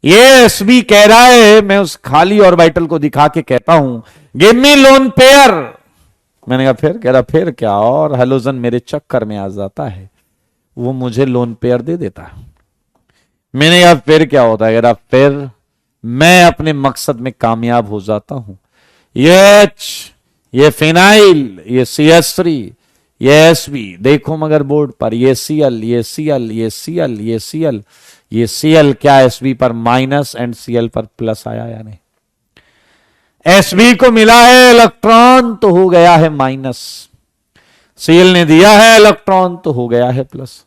ये SB कह रहा है, मैं उस खाली ऑर्बिटल को दिखा के कहता हूं गिव मी लोन पेयर। मैंने कहा फिर? कह रहा फिर क्या, और हैलोजन मेरे चक्कर में आ जाता है, वो मुझे लोन पेयर दे देता है। मैंने कहा फिर क्या होता है? कह रहा फिर मैं अपने मकसद में कामयाब हो जाता हूं। ये H, ये फिनाइल, ये CH3, ये SB, देखो मगर बोर्ड पर ये Cl, ये Cl, ये Cl, ये Cl, ये Cl क्या SB पर माइनस एंड Cl पर प्लस आया या नहीं? SB को मिला है इलेक्ट्रॉन तो हो गया है माइनस, Cl ने दिया है इलेक्ट्रॉन तो हो गया है प्लस।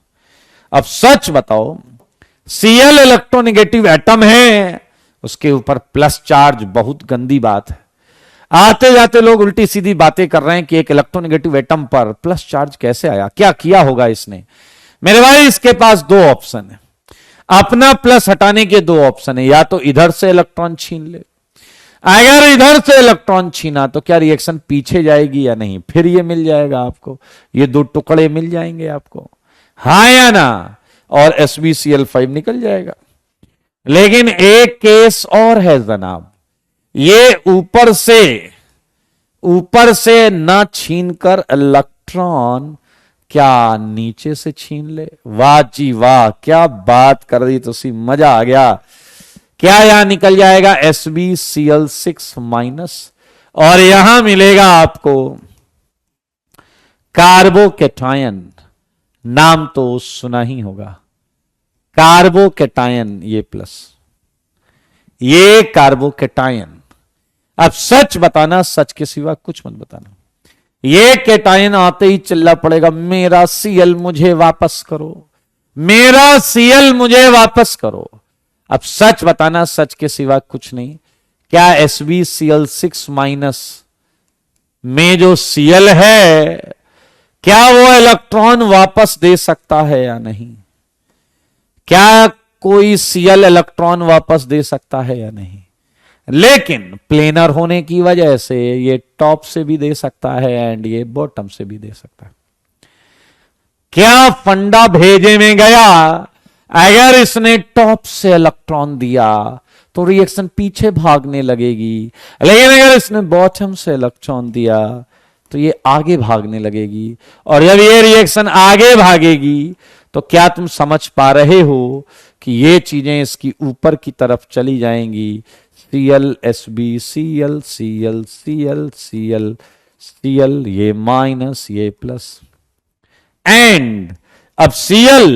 अब सच बताओ, Cl इलेक्ट्रोनेगेटिव एटम है, उसके ऊपर प्लस चार्ज, बहुत गंदी बात है। आते जाते लोग उल्टी सीधी बातें कर रहे हैं कि एक इलेक्ट्रोनेगेटिव एटम पर प्लस चार्ज कैसे आया, क्या किया होगा इसने। मेरे भाई इसके पास दो ऑप्शन है, अपना प्लस हटाने के दो ऑप्शन है, या तो इधर से इलेक्ट्रॉन छीन ले, अगर इधर से इलेक्ट्रॉन छीना तो क्या रिएक्शन पीछे जाएगी या नहीं, फिर ये मिल जाएगा आपको, ये दो टुकड़े मिल जाएंगे आपको, हाँ या ना, और SbCl5 निकल जाएगा। लेकिन एक केस और है जनाब, ये ऊपर से ना छीनकर इलेक्ट्रॉन क्या नीचे से छीन ले। वाह जी वाह, क्या बात कर दी तुसी, मजा आ गया। क्या यहां निकल जाएगा SbCl6 माइनस, और यहां मिलेगा आपको कार्बोकेटायन, नाम तो सुना ही होगा, कार्बोकेटायन, ये प्लस, ये कार्बोकेटायन। अब सच बताना, सच के सिवा कुछ मत बताना। ये केटायन आते ही चिल्ला पड़ेगा मेरा Cl मुझे वापस करो, मेरा Cl मुझे वापस करो। अब सच बताना, सच के सिवा कुछ नहीं। क्या SbCl6 माइनस में जो Cl है, क्या वो इलेक्ट्रॉन वापस दे सकता है या नहीं? क्या कोई Cl इलेक्ट्रॉन वापस दे सकता है या नहीं? लेकिन प्लेनर होने की वजह से ये टॉप से भी दे सकता है एंड ये बॉटम से भी दे सकता है। क्या फंडा भेजे में गया, अगर इसने टॉप से इलेक्ट्रॉन दिया तो रिएक्शन पीछे भागने लगेगी, लेकिन अगर इसने बॉटम से इलेक्ट्रॉन दिया तो ये आगे भागने लगेगी, और जब ये रिएक्शन आगे भागेगी तो क्या तुम समझ पा रहे हो कि ये चीजें इसकी ऊपर की तरफ चली जाएंगी, Cl Sb Cl Cl Cl Cl Cl, ये माइनस ये प्लस, एंड अब Cl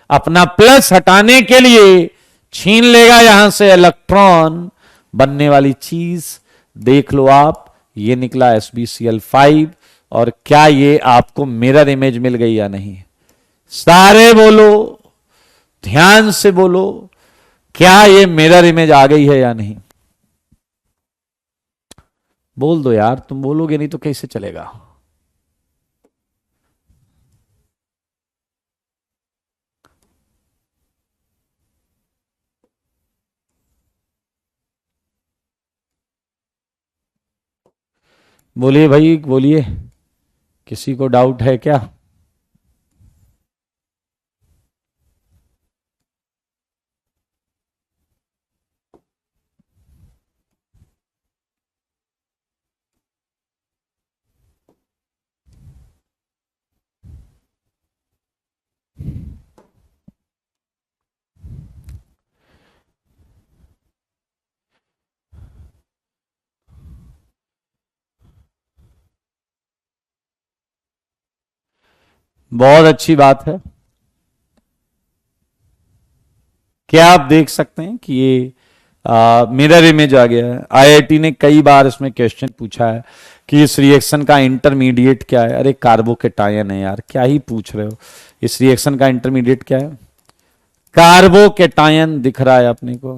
अपना प्लस हटाने के लिए छीन लेगा यहां से इलेक्ट्रॉन, बनने वाली चीज देख लो आप, ये निकला SbCl5। और क्या ये आपको मिरर इमेज मिल गई या नहीं? सारे बोलो, ध्यान से बोलो, क्या ये मिरर इमेज आ गई है या नहीं? बोल दो यार, तुम बोलोगे नहीं तो कैसे चलेगा? बोलिए भाई बोलिए, किसी को डाउट है क्या? बहुत अच्छी बात है। क्या आप देख सकते हैं कि ये मिरर इमेज आ गया है? आईआईटी ने कई बार इसमें क्वेश्चन पूछा है कि इस रिएक्शन का इंटरमीडिएट क्या है। अरे कार्बोकेटायन है यार, क्या ही पूछ रहे हो? इस रिएक्शन का इंटरमीडिएट क्या है? कार्बोकेटायन दिख रहा है अपने को।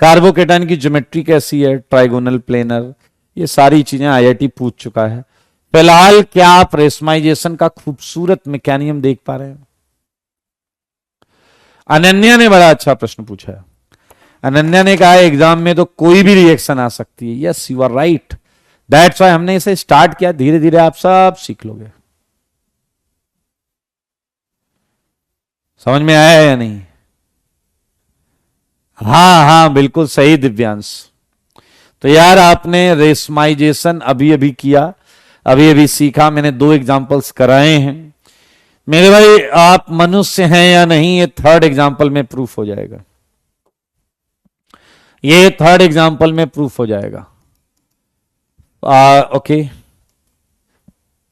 कार्बोकेटायन की ज्योमेट्री कैसी है? Trigonal planar. ये सारी चीजें आईआईटी पूछ चुका है। फिलहाल क्या आप रेशमाइजेशन का खूबसूरत मैकेनिज्म देख पा रहे हैं? अनन्या ने बड़ा अच्छा प्रश्न पूछा है। अनन्या ने कहा एग्जाम में तो कोई भी रिएक्शन आ सकती है। Yes you are right, that's why हमने इसे स्टार्ट किया। धीरे धीरे आप सब सीख लोगे। समझ में आया या नहीं? हाँ हाँ बिल्कुल सही दिव्यांश। तो यार आपने रेशमाइजेशन अभी अभी किया, अभी अभी सीखा। मैंने 2 एग्जांपल्स कराए हैं मेरे भाई। आप मनुष्य हैं या नहीं, ये थर्ड एग्जांपल में प्रूफ हो जाएगा। ये थर्ड एग्जांपल में प्रूफ हो जाएगा। ओके,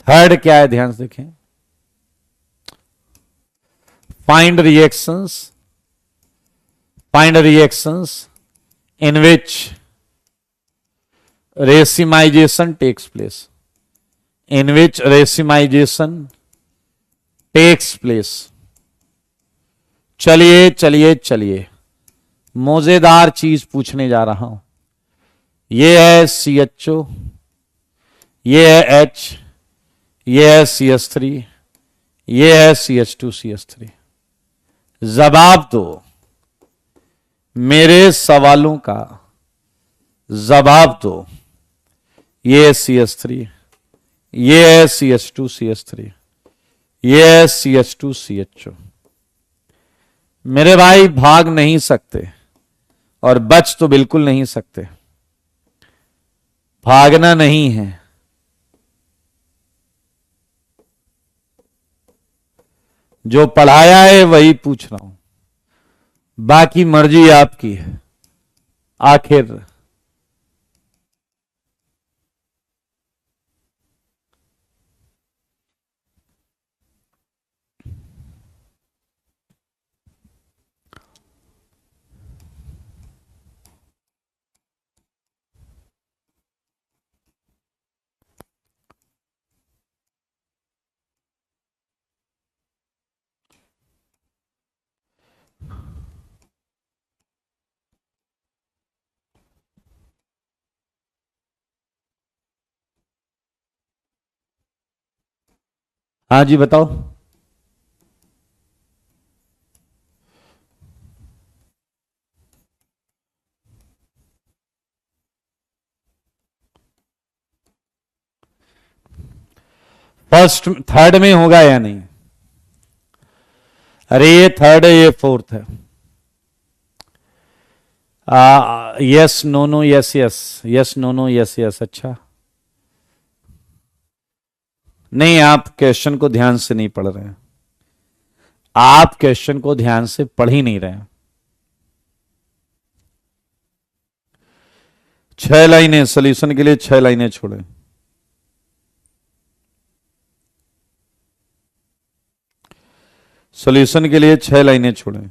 थर्ड क्या है ध्यान से देखें। Find reactions in which racemization takes place, in which racemization takes place। चलिए चलिए चलिए, मजेदार चीज पूछने जा रहा हूं। ये है CHO, ये है H, ये है CH3, ये है CH2CH3। जवाब दो, मेरे सवालों का जवाब दो। ये है CH3, ये है CH2CH3, ये है CH2CHO। मेरे भाई भाग नहीं सकते और बच तो बिल्कुल नहीं सकते। भागना नहीं है। जो पढ़ाया है वही पूछ रहा हूं, बाकी मर्जी आपकी है। आखिर हाँ जी बताओ। फर्स्ट थर्ड में होगा या नहीं? अरे ये थर्ड है, ये फोर्थ है। Yes no no yes yes, yes no no yes yes. अच्छा नहीं, आप क्वेश्चन को ध्यान से नहीं पढ़ रहे हैं। आप क्वेश्चन को ध्यान से पढ़ ही नहीं रहे। 6 लाइनें सॉल्यूशन के लिए, 6 लाइनें छोड़े। सॉल्यूशन के लिए 6 लाइनें छोड़े।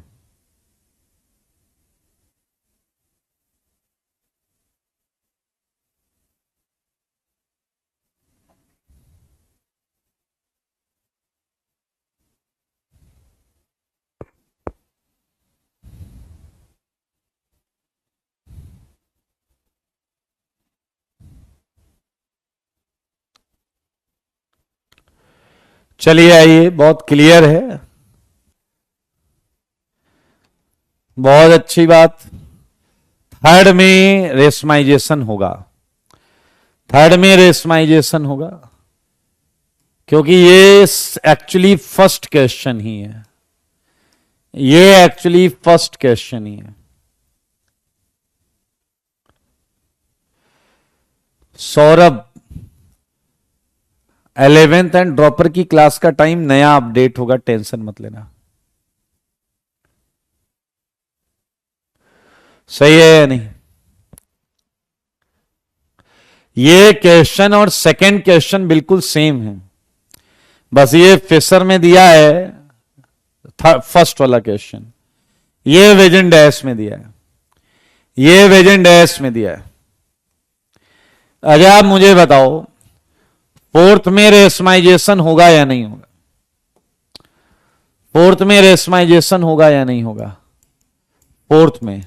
चलिए आइए, बहुत क्लियर है, बहुत अच्छी बात। थर्ड में रेशमाइजेशन होगा, थर्ड में रेशमाइजेशन होगा, क्योंकि ये एक्चुअली फर्स्ट क्वेश्चन ही है, ये एक्चुअली फर्स्ट क्वेश्चन ही है। सौरभ 11th एंड ड्रॉपर की क्लास का टाइम नया अपडेट होगा, टेंशन मत लेना। सही है या नहीं? ये क्वेश्चन और सेकंड क्वेश्चन बिल्कुल सेम है, बस ये फिशर में दिया है फर्स्ट वाला क्वेश्चन, ये वेजन डैश में दिया है, ये वेजन डैश में दिया है। अच्छा आप मुझे बताओ, फोर्थ में रेशमाइजेशन होगा या नहीं होगा? फोर्थ में रेशमाइजेशन होगा या नहीं होगा? फोर्थ में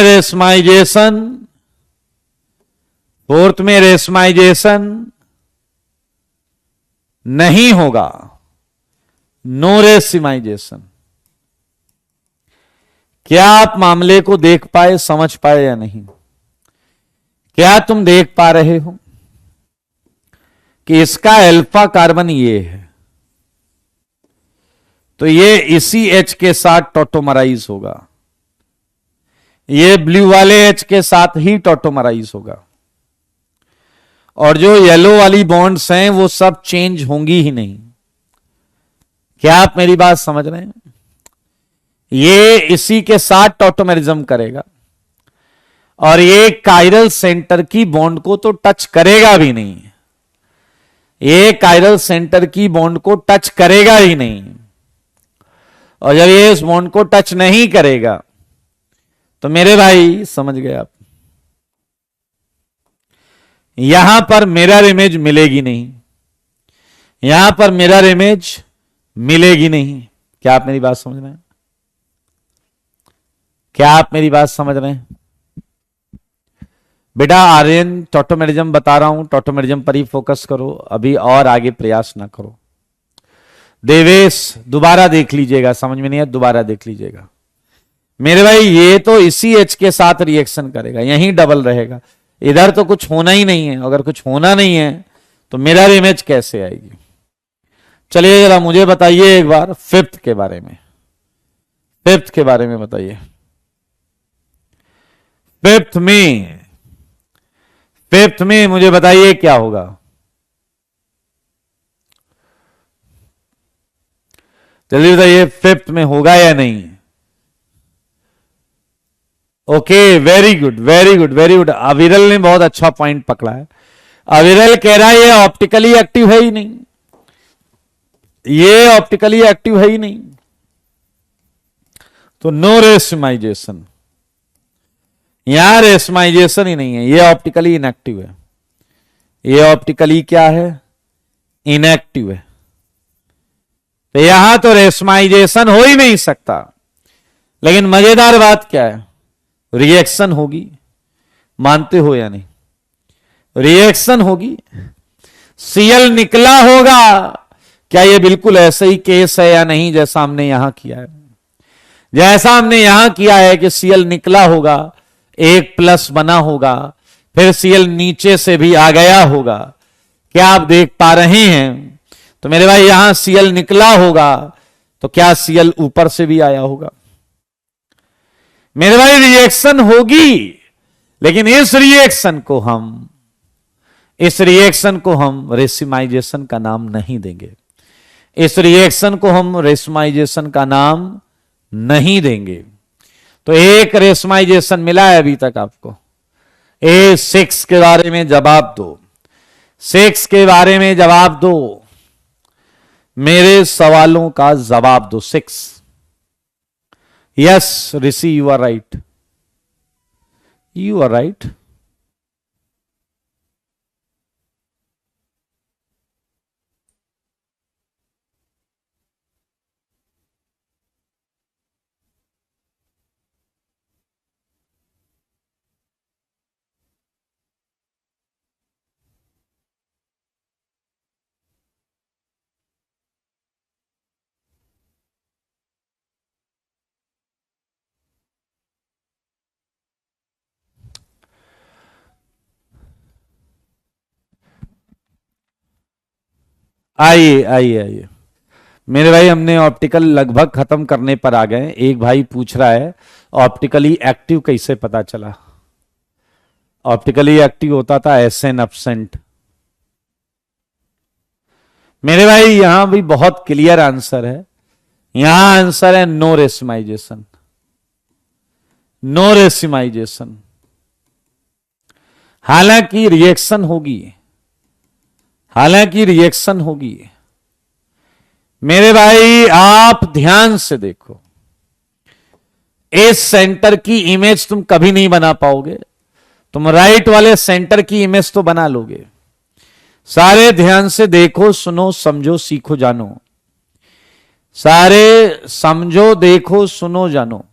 रेशमाइजेशन, फोर्थ में रेशमाइजेशन नहीं होगा, नो रेशमाइजेशन। क्या आप मामले को देख पाए, समझ पाए या नहीं? क्या तुम देख पा रहे हो कि इसका अल्फा कार्बन ये है, तो ये इसी H के साथ टॉटोमराइज होगा, ये ब्लू वाले H के साथ ही टॉटोमराइज होगा, और जो येलो वाली बॉन्ड्स हैं वो सब चेंज होंगी ही नहीं। क्या आप मेरी बात समझ रहे हैं? ये इसी के साथ टॉटोमेरिज्म करेगा, और ये कायरल सेंटर की बॉन्ड को तो टच करेगा भी नहीं, ये कायरल सेंटर की बॉन्ड को टच करेगा ही नहीं। और जब ये इस बॉन्ड को टच नहीं करेगा तो मेरे भाई समझ गए आप, यहां पर मिरर इमेज मिलेगी नहीं, यहां पर मिरर इमेज मिलेगी नहीं। क्या आप मेरी बात समझ रहे हैं? क्या आप मेरी बात समझ रहे हैं? बेटा आर्यन टॉटोमेरिज्म बता रहा हूं, टॉटोमेरिज्म पर ही फोकस करो, अभी और आगे प्रयास ना करो। देवेश दोबारा देख लीजिएगा, समझ में नहीं है दोबारा देख लीजिएगा। मेरे भाई ये तो इसी H के साथ रिएक्शन करेगा, यहीं डबल रहेगा, इधर तो कुछ होना ही नहीं है। अगर कुछ होना नहीं है तो मिरर इमेज कैसे आएगी? चलिए जरा मुझे बताइए एक बार फिफ्थ के बारे में, फिफ्थ के बारे में बताइए। फिफ्थ में मुझे बताइए क्या होगा? जल्दी बताइए, फिफ्थ में होगा या नहीं? Okay, very good very good very good. अविरल ने बहुत अच्छा पॉइंट पकड़ा है। अविरल कह रहा है ये ऑप्टिकली एक्टिव है ही नहीं, ये ऑप्टिकली एक्टिव है ही नहीं, तो नो रेशमाइजेशन, यहां रेशमाइजेशन ही नहीं है, ये ऑप्टिकली इनएक्टिव है, ये ऑप्टिकली क्या है? इनएक्टिव है, तो यहां तो रेशमाइजेशन हो ही नहीं सकता। लेकिन मजेदार बात क्या है? रिएक्शन होगी, मानते हो या नहीं? रिएक्शन होगी, Cl निकला होगा। क्या ये बिल्कुल ऐसे ही केस है या नहीं जैसा हमने यहां किया है? जैसा हमने यहां किया है कि Cl निकला होगा, 1+ बना होगा, फिर Cl नीचे से भी आ गया होगा। क्या आप देख पा रहे हैं? तो मेरे भाई यहां Cl निकला होगा, तो क्या Cl ऊपर से भी आया होगा? मेरे भाई रिएक्शन होगी, लेकिन इस रिएक्शन को हम इस रिएक्शन को हम रेसिमाइजेशन का नाम नहीं देंगे, इस रिएक्शन को हम रेसिमाइजेशन का नाम नहीं देंगे। तो एक रेसिमाइजेशन मिला है अभी तक आपको। A6 के बारे में जवाब दो, 6 के बारे में जवाब दो, मेरे सवालों का जवाब दो। 6। Yes Rishi, you are right, you are right. आइए आइए आइए मेरे भाई, हमने ऑप्टिकल लगभग खत्म करने पर आ गए। एक भाई पूछ रहा है ऑप्टिकली एक्टिव कैसे पता चला। ऑप्टिकली एक्टिव होता था एसेंट एब्सेंट। मेरे भाई यहां भी बहुत क्लियर आंसर है, यहां आंसर है नो रेसिमाइजेशन, नो रेसिमाइजेशन। हालांकि रिएक्शन होगी, हालांकि रिएक्शन होगी। मेरे भाई आप ध्यान से देखो, इस सेंटर की इमेज तुम कभी नहीं बना पाओगे, तुम राइट वाले सेंटर की इमेज तो बना लोगे। सारे ध्यान से देखो, सुनो, समझो, सीखो, जानो। सारे समझो, देखो, सुनो, जानो।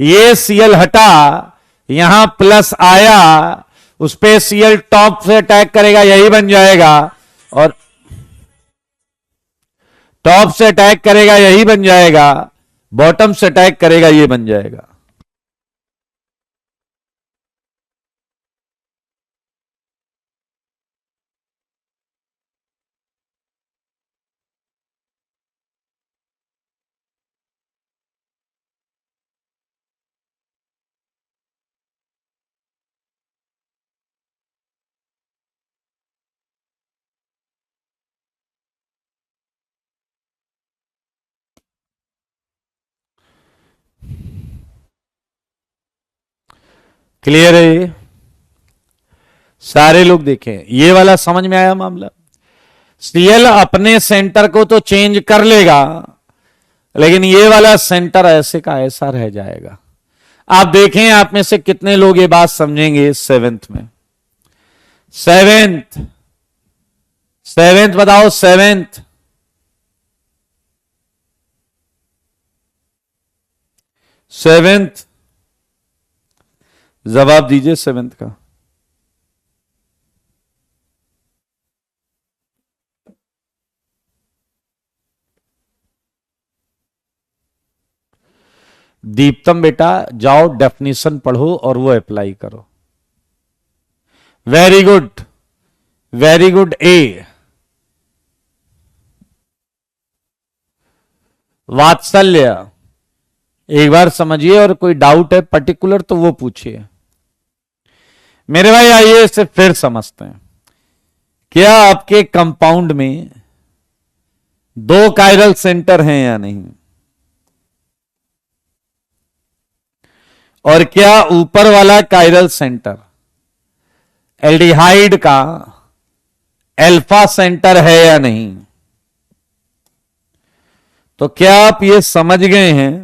ये सीएल हटा, यहां प्लस आया, उस पे सीएल टॉप से अटैक करेगा, यही बन जाएगा। और टॉप से अटैक करेगा, यही बन जाएगा। बॉटम से अटैक करेगा, ये बन जाएगा। क्लियर है ये? सारे लोग देखें, ये वाला समझ में आया मामला। सीएल अपने सेंटर को तो चेंज कर लेगा, लेकिन ये वाला सेंटर ऐसे का ऐसा रह जाएगा। आप देखें, आप में से कितने लोग ये बात समझेंगे सेवेंथ में। सेवेंथ, सेवेंथ बताओ, सेवेंथ, सेवेंथ जवाब दीजिए सेवेंथ का। दीप्तम बेटा जाओ, डेफिनेशन पढ़ो और वो अप्लाई करो। Very good, very good. ए वात्सल्य, एक बार समझिए, और कोई डाउट है पर्टिकुलर तो वो पूछिए। मेरे भाई आइए इसे फिर समझते हैं। क्या आपके कंपाउंड में दो कायरल सेंटर हैं या नहीं? और क्या ऊपर वाला कायरल सेंटर एल्डिहाइड का अल्फा सेंटर है या नहीं? तो क्या आप ये समझ गए हैं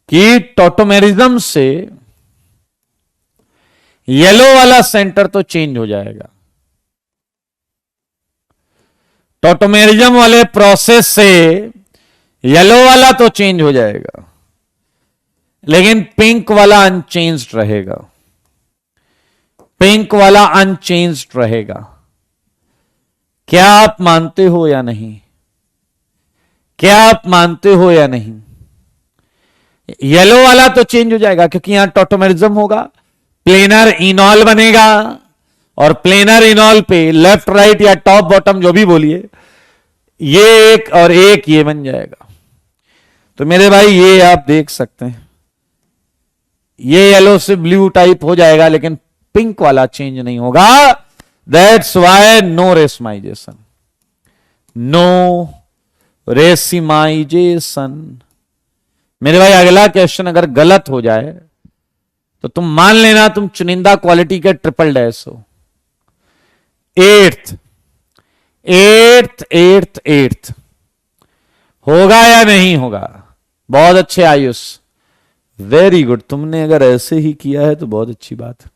कि टॉटोमेरिज्म से येलो वाला सेंटर तो चेंज हो जाएगा, टॉटोमेरिज्म वाले प्रोसेस से येलो वाला तो चेंज हो जाएगा, लेकिन पिंक वाला अनचेंज्ड रहेगा, पिंक वाला अनचेंज्ड रहेगा। क्या आप मानते हो या नहीं? क्या आप मानते हो या नहीं? येलो वाला तो चेंज हो जाएगा क्योंकि यहां टॉटोमेरिज्म होगा, प्लेनर इनॉल बनेगा, और प्लेनर इनॉल पे लेफ्ट राइट या टॉप बॉटम जो भी बोलिए, ये एक और एक ये बन जाएगा। तो मेरे भाई ये आप देख सकते हैं, ये येलो से ब्लू टाइप हो जाएगा, लेकिन पिंक वाला चेंज नहीं होगा। That's why no racemisation, no racemisation. मेरे भाई अगला क्वेश्चन अगर गलत हो जाए तो तुम मान लेना तुम चुनिंदा क्वालिटी के ट्रिपल डैश हो। एट्थ एट्थ एट्थ एट्थ होगा या नहीं होगा? बहुत अच्छे आयुष, वेरी गुड। तुमने अगर ऐसे ही किया है तो बहुत अच्छी बात है।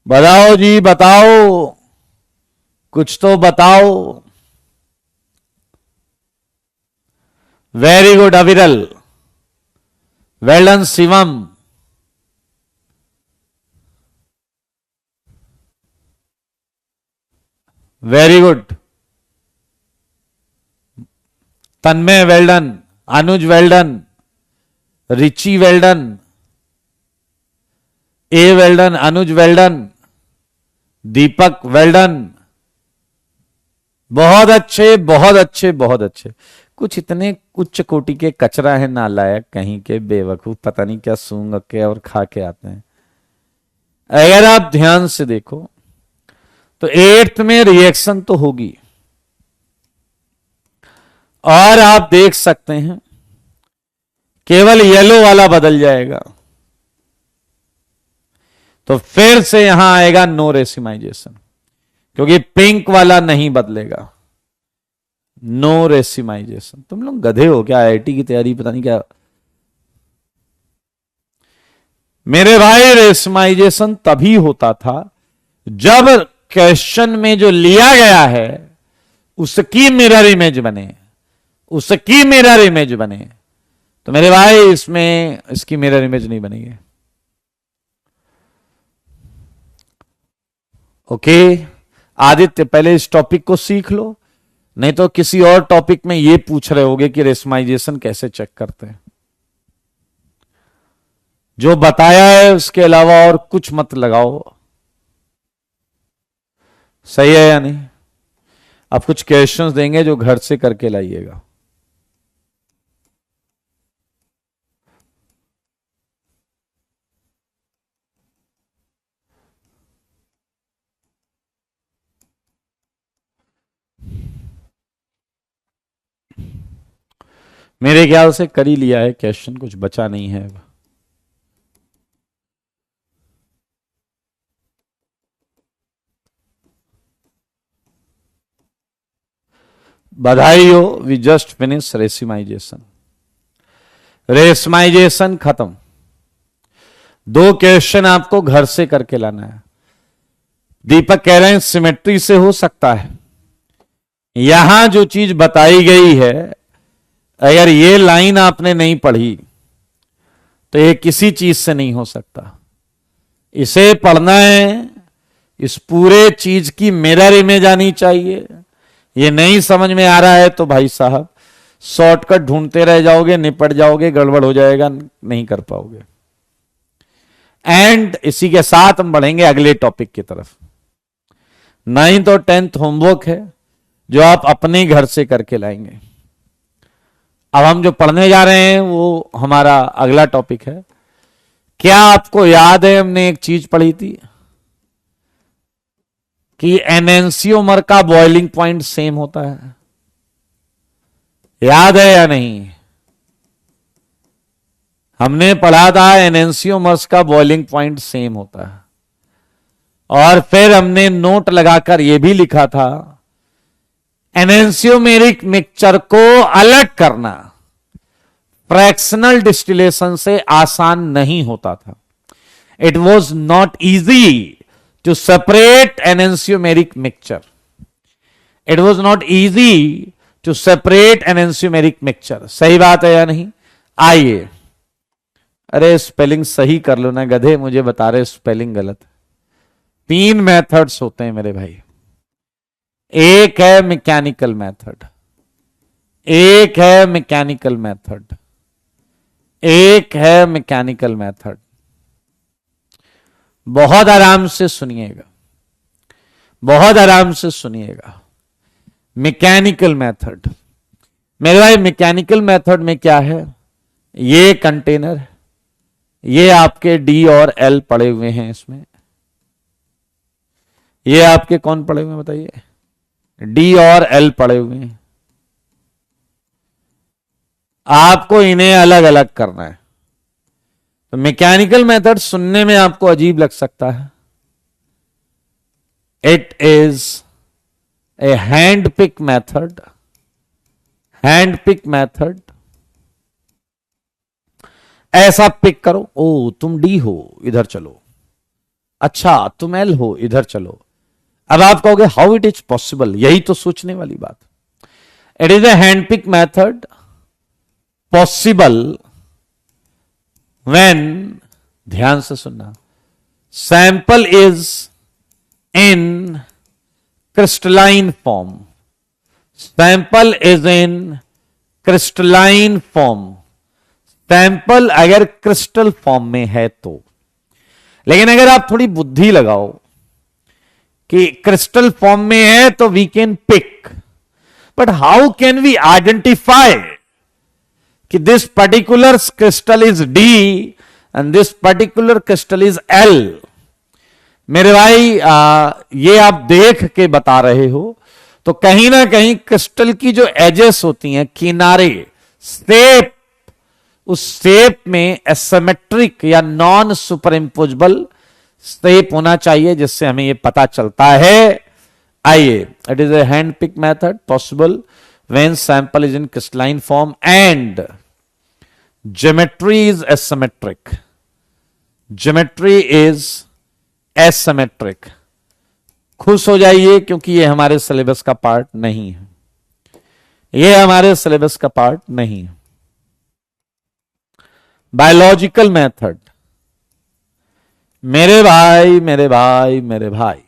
बताओ जी बताओ, कुछ तो बताओ। Very good Aviral, well done Shivam. Very good Tanmay, well done. Anuj well done, Richie well done, ए well done, Anuj well done, Deepak well done. बहुत अच्छे बहुत अच्छे बहुत अच्छे। कुछ इतने उच्च कोटि के कचरा है नालायक कहीं के बेवकूफ, पता नहीं क्या सूंघ के और खा के आते हैं। अगर आप ध्यान से देखो तो एट्थ में रिएक्शन तो होगी, और आप देख सकते हैं केवल येलो वाला बदल जाएगा, तो फिर से यहां आएगा नो रेसिमाइजेशन, क्योंकि पिंक वाला नहीं बदलेगा। No racemization. तुम लोग गधे हो क्या? आईआईटी की तैयारी पता नहीं क्या। मेरे भाई रेसिमाइजेशन तभी होता था जब क्वेश्चन में जो लिया गया है उसकी मिरर इमेज बने, उसकी मिरर इमेज बने। तो मेरे भाई इसमें इसकी मिरर इमेज नहीं बनेगी। ओके आदित्य, पहले इस टॉपिक को सीख लो, नहीं तो किसी और टॉपिक में ये पूछ रहे होगे कि रेशमाइजेशन कैसे चेक करते हैं। जो बताया है उसके अलावा और कुछ मत लगाओ। सही है या नहीं? अब कुछ क्वेश्चंस देंगे जो घर से करके लाइएगा। मेरे ख्याल से कर ही लिया है क्वेश्चन, कुछ बचा नहीं है अब। बधाई हो, वी जस्ट फिनिश रेसिमाइजेशन। रेशमाइजेशन खत्म। 2 क्वेश्चन आपको घर से करके लाना है। दीपक कह रहे हैं सिमेट्री से हो सकता है। यहां जो चीज बताई गई है, अगर ये लाइन आपने नहीं पढ़ी तो ये किसी चीज से नहीं हो सकता। इसे पढ़ना है, इस पूरे चीज की मिरर इमेज आनी चाहिए। ये नहीं समझ में आ रहा है तो भाई साहब शॉर्टकट ढूंढते रह जाओगे, निपट जाओगे, गड़बड़ हो जाएगा, नहीं कर पाओगे। एंड इसी के साथ हम बढ़ेंगे अगले टॉपिक की तरफ। 9th और 10th होमवर्क है जो आप अपने घर से करके लाएंगे। अब हम जो पढ़ने जा रहे हैं वो हमारा अगला टॉपिक है। क्या आपको याद है हमने एक चीज पढ़ी थी कि एनेंसियोमर का बॉइलिंग पॉइंट सेम होता है? याद है या नहीं? हमने पढ़ा था एनेंसियोमर्स का बॉइलिंग पॉइंट सेम होता है, और फिर हमने नोट लगाकर यह भी लिखा था एनेंसियोमेरिक मिक्सचर को अलग करना फ्रैक्शनल डिस्टिलेशन से आसान नहीं होता था। It was not easy to separate enantiomeric mixture. It was not easy to separate enantiomeric mixture. सही बात है या नहीं? आइए, अरे स्पेलिंग सही कर लो ना गधे, मुझे बता रहे स्पेलिंग गलत। 3 मेथड्स होते हैं मेरे भाई। एक है मैकेनिकल मेथड, एक है मैकेनिकल मेथड, एक है मैकेनिकल मेथड। बहुत आराम से सुनिएगा, बहुत आराम से सुनिएगा। मैकेनिकल मेथड, मेरे भाई मैकेनिकल मेथड में क्या है? ये कंटेनर, ये आपके डी और एल पड़े हुए हैं इसमें। ये आपके कौन पड़े हुए हैं बताइए? डी और एल पड़े हुए हैं। आपको इन्हें अलग अलग करना है। तो मैकेनिकल मेथड सुनने में आपको अजीब लग सकता है। It is a hand pick method. Hand pick method, ऐसा पिक करो, ओ तुम डी हो इधर चलो, अच्छा तुम एल हो इधर चलो। अब आप कहोगे हाउ इट इज पॉसिबल, यही तो सोचने वाली बात। It is a hand pick method possible when, ध्यान से सुनना, sample is in crystalline form. Sample is in crystalline form. Sample अगर क्रिस्टल फॉर्म में है तो। लेकिन अगर आप थोड़ी बुद्धि लगाओ कि क्रिस्टल फॉर्म में है तो we can pick, but how can we identify कि this particular crystal is D and this particular crystal is L? मेरे भाई ये आप देख के बता रहे हो तो कहीं ना कहीं क्रिस्टल की जो एजेस होती हैं, किनारे, शेप, उस शेप में एसिमेट्रिक या नॉन सुपरइम्पोजेबल शेप होना चाहिए, जिससे हमें यह पता चलता है। आइए, it is a hand pick method possible when sample is in crystalline form and geometry is asymmetric. Geometry is asymmetric. खुश हो जाइए क्योंकि ये हमारे सिलेबस का पार्ट नहीं है। ये हमारे सिलेबस का पार्ट नहीं है। बायोलॉजिकल मेथड, मेरे भाई मेरे भाई मेरे भाई,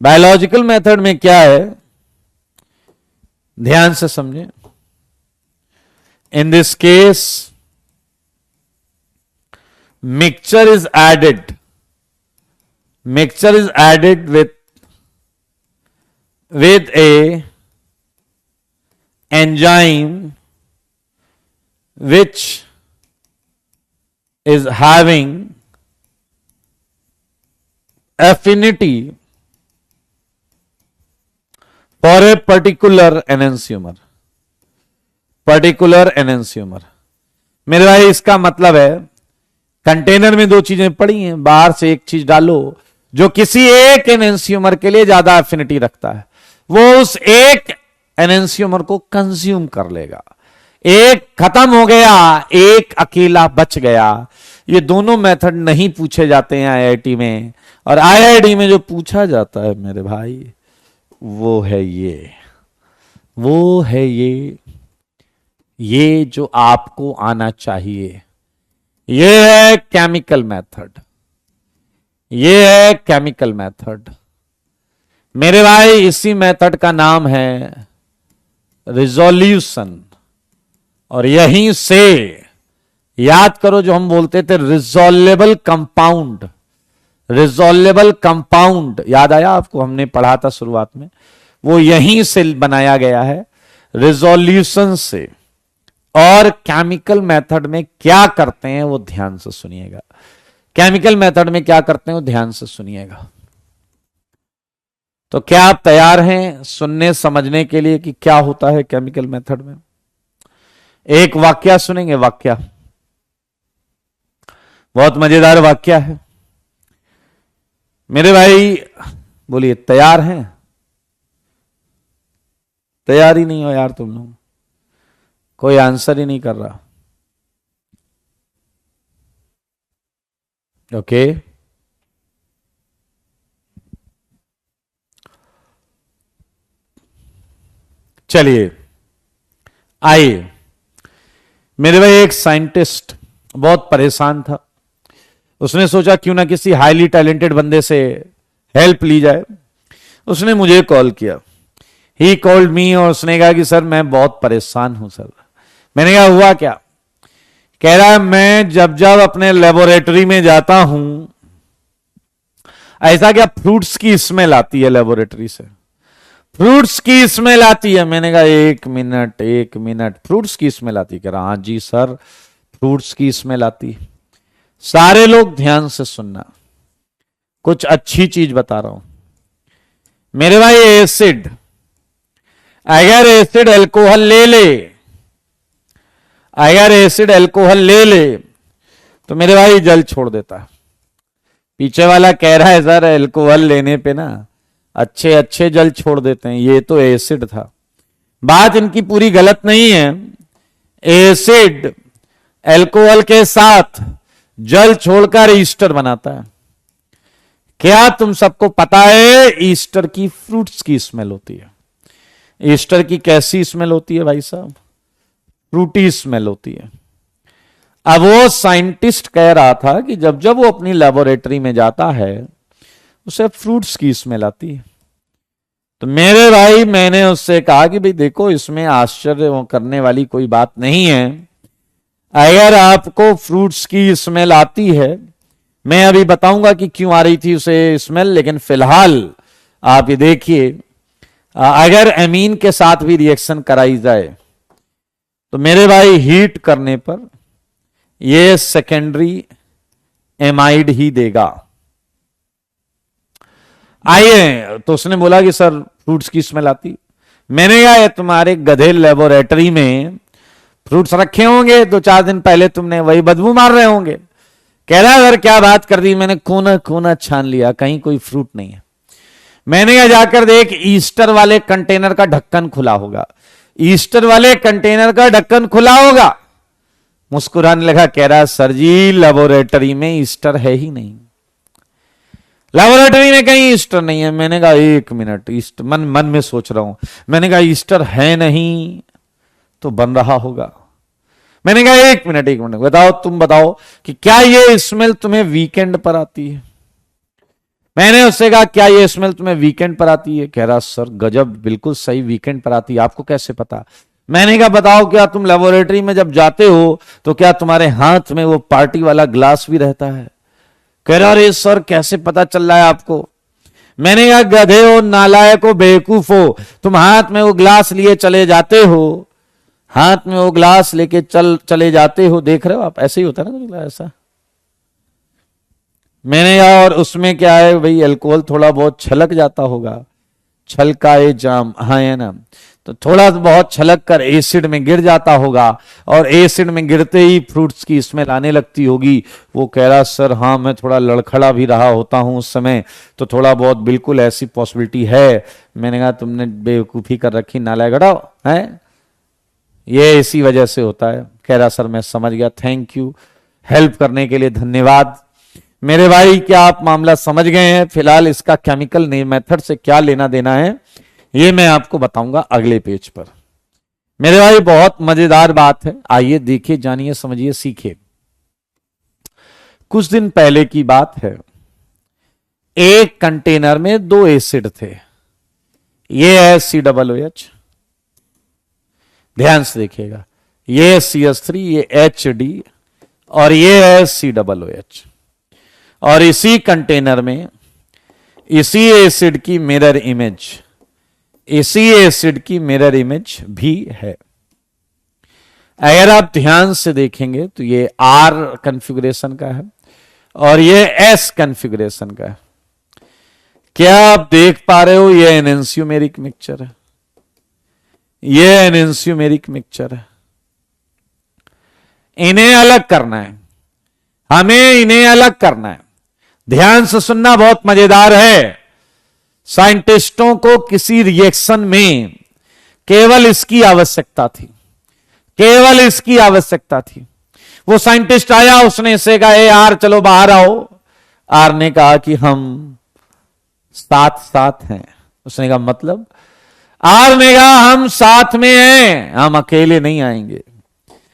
बायोलॉजिकल मेथड में क्या है, ध्यान से समझें। In this case mixture is added, mixture is added with a enzyme which is having affinity for a particular enantiomer, particular enantiomer। मेरे भाई इसका मतलब है कंटेनर में दो चीजें पड़ी हैं, बाहर से एक चीज डालो जो किसी एक एनेंशियोमर के लिए ज्यादा एफिनिटी रखता है, वो उस एक एनेंशियोमर को कंज्यूम कर लेगा। एक खत्म हो गया, एक अकेला बच गया। ये दोनों मेथड नहीं पूछे जाते हैं आईआईटी में, और आईआईटी में जो पूछा जाता है मेरे भाई वो है ये, वो है ये जो आपको आना चाहिए। ये है केमिकल मेथड, ये है केमिकल मेथड। मेरे भाई इसी मेथड का नाम है रिजोल्यूशन, और यहीं से याद करो जो हम बोलते थे रिजोल्वेबल कंपाउंड। रिजोल्वेबल कंपाउंड याद आया आपको, हमने पढ़ा था शुरुआत में, वो यहीं से बनाया गया है, रिजोल्यूशन से। और केमिकल मेथड में क्या करते हैं वो ध्यान से सुनिएगा। केमिकल मेथड में क्या करते हैं वो ध्यान से सुनिएगा। तो क्या आप तैयार हैं सुनने समझने के लिए कि क्या होता है केमिकल मेथड में? एक वाक्य सुनेंगे, वाक्य बहुत मजेदार वाक्य है मेरे भाई। बोलिए तैयार हैं? तैयार ही नहीं हो यार तुम लोग, कोई आंसर ही नहीं कर रहा। ओके चलिए आइए। मेरे भाई एक साइंटिस्ट बहुत परेशान था, उसने सोचा क्यों ना किसी हाईली टैलेंटेड बंदे से हेल्प ली जाए। उसने मुझे कॉल किया, ही कॉल्ड मी, और उसने कहा कि सर मैं बहुत परेशान हूं सर। मैंने कहा हुआ क्या? कह रहा है मैं जब जब अपने लेबोरेटरी में जाता हूं, ऐसा क्या फ्रूट्स की स्मेल आती है लेबोरेटरी से, फ्रूट्स की स्मेल आती है। मैंने कहा एक मिनट, फ्रूट्स की स्मेल आती? कह रहा हाँ जी सर फ्रूट्स की स्मेल आती। सारे लोग ध्यान से सुनना, कुछ अच्छी चीज बता रहा हूं मेरे भाई। एसिड, अगर एसिड अल्कोहल ले ले, अगर एसिड अल्कोहल ले ले तो मेरे भाई जल छोड़ देता है। पीछे वाला कह रहा है सर अल्कोहल लेने पे ना अच्छे अच्छे जल छोड़ देते हैं, ये तो एसिड था। बात इनकी पूरी गलत नहीं है। एसिड अल्कोहल के साथ जल छोड़कर ईस्टर बनाता है। क्या तुम सबको पता है ईस्टर की फ्रूट्स की स्मेल होती है? ईस्टर की कैसी स्मेल होती है भाई साहब? फ्रूटी स्मेल होती है। अब वो साइंटिस्ट कह रहा था कि जब जब वो अपनी लेबोरेटरी में जाता है उसे फ्रूट्स की स्मेल आती है। तो मेरे भाई मैंने उससे कहा कि भाई देखो इसमें आश्चर्य करने वाली कोई बात नहीं है। अगर आपको फ्रूट्स की स्मेल आती है, मैं अभी बताऊंगा कि क्यों आ रही थी उसे स्मेल, लेकिन फिलहाल आप ये देखिए अगर एमीन के साथ भी रिएक्शन कराई जाए तो मेरे भाई हीट करने पर ये सेकेंडरी एमाइड ही देगा। आइए, तो उसने बोला कि सर फ्रूट्स की स्मेल आती। मैंने कहा तुम्हारे गधे लेबोरेटरी में फ्रूट्स रखे होंगे, 2-4 दिन पहले तुमने वही बदबू मार रहे होंगे। कह रहा सर क्या बात कर दी, मैंने कोना कोना छान लिया, कहीं कोई फ्रूट नहीं है। मैंने कहा जाकर देख ईस्टर वाले कंटेनर का ढक्कन खुला होगा, ईस्टर वाले कंटेनर का ढक्कन खुला होगा। मुस्कुराने लगा, कह रहा सर जी लेबोरेटरी में ईस्टर है ही नहीं, लेबोरेटरी में कहीं ईस्टर नहीं है। मैंने कहा 1 मिनट, ईस्टर मन में सोच रहा हूं। मैंने कहा ईस्टर है नहीं तो बन रहा होगा। मैंने कहा 1 मिनट बताओ, तुम बताओ कि क्या ये स्मेल तुम्हें वीकेंड पर आती है? मैंने उससे कहा क्या ये स्मेल तुम्हें वीकेंड पर आती है? कह रहा सर गजब, बिल्कुल सही, वीकेंड पर आती है। आपको कैसे पता? मैंने कहा बताओ क्या तुम लेबोरेटरी में जब जाते हो तो क्या तुम्हारे हाथ में वो पार्टी वाला ग्लास भी रहता है? कह रहा अरे सर कैसे पता चल रहा है आपको? मैंने कहा गधे हो, नालायक हो, बेवकूफ हो, तुम हाथ में वो ग्लास लिए चले जाते हो, हाथ में वो ग्लास लेके चले जाते हो, देख रहे हो आप, ऐसे ही होता है ना ऐसा। मैंने कहा और उसमें क्या है भाई, अल्कोहल थोड़ा बहुत छलक जाता होगा, छलकाए जाम, हाँ है ना, तो थोड़ा बहुत छलक कर एसिड में गिर जाता होगा और एसिड में गिरते ही फ्रूट्स की स्मेल आने लगती होगी। वो कह रहा सर हाँ मैं थोड़ा लड़खड़ा भी रहा होता हूं उस समय, तो थोड़ा बहुत बिल्कुल ऐसी पॉसिबिलिटी है। मैंने कहा तुमने बेवकूफी कर रखी, नालायक है, ये इसी वजह से होता है। कह रहा सर मैं समझ गया, थैंक यू, हेल्प करने के लिए धन्यवाद। मेरे भाई क्या आप मामला समझ गए हैं? फिलहाल इसका केमिकल मेथड से क्या लेना देना है ये मैं आपको बताऊंगा अगले पेज पर। मेरे भाई बहुत मजेदार बात है, आइए देखिए, जानिए, समझिए, सीखिए। कुछ दिन पहले की बात है, एक कंटेनर में 2 एसिड थे। ये है COOH, ध्यान से देखिएगा, ये CH3, ये HD और ये है COOH। और इसी कंटेनर में इसी एसिड की मिरर इमेज, इसी एसिड की मिरर इमेज भी है। अगर आप ध्यान से देखेंगे तो ये R कॉन्फ़िगरेशन का है और ये S कॉन्फ़िगरेशन का है। क्या आप देख पा रहे हो? ये एनेंशियोमेरिक मिक्सचर है, ये एनेंशियोमेरिक मिक्सचर है। इन्हें अलग करना है, हमें इन्हें अलग करना है। ध्यान से सुनना, बहुत मजेदार है। साइंटिस्टों को किसी रिएक्शन में केवल इसकी आवश्यकता थी, केवल इसकी आवश्यकता थी। वो साइंटिस्ट आया, उसने इसे कहा यार चलो बाहर आओ। आर ने कहा कि हम साथ साथ हैं। उसने कहा मतलब? आर ने कहा हम साथ में हैं, हम अकेले नहीं आएंगे,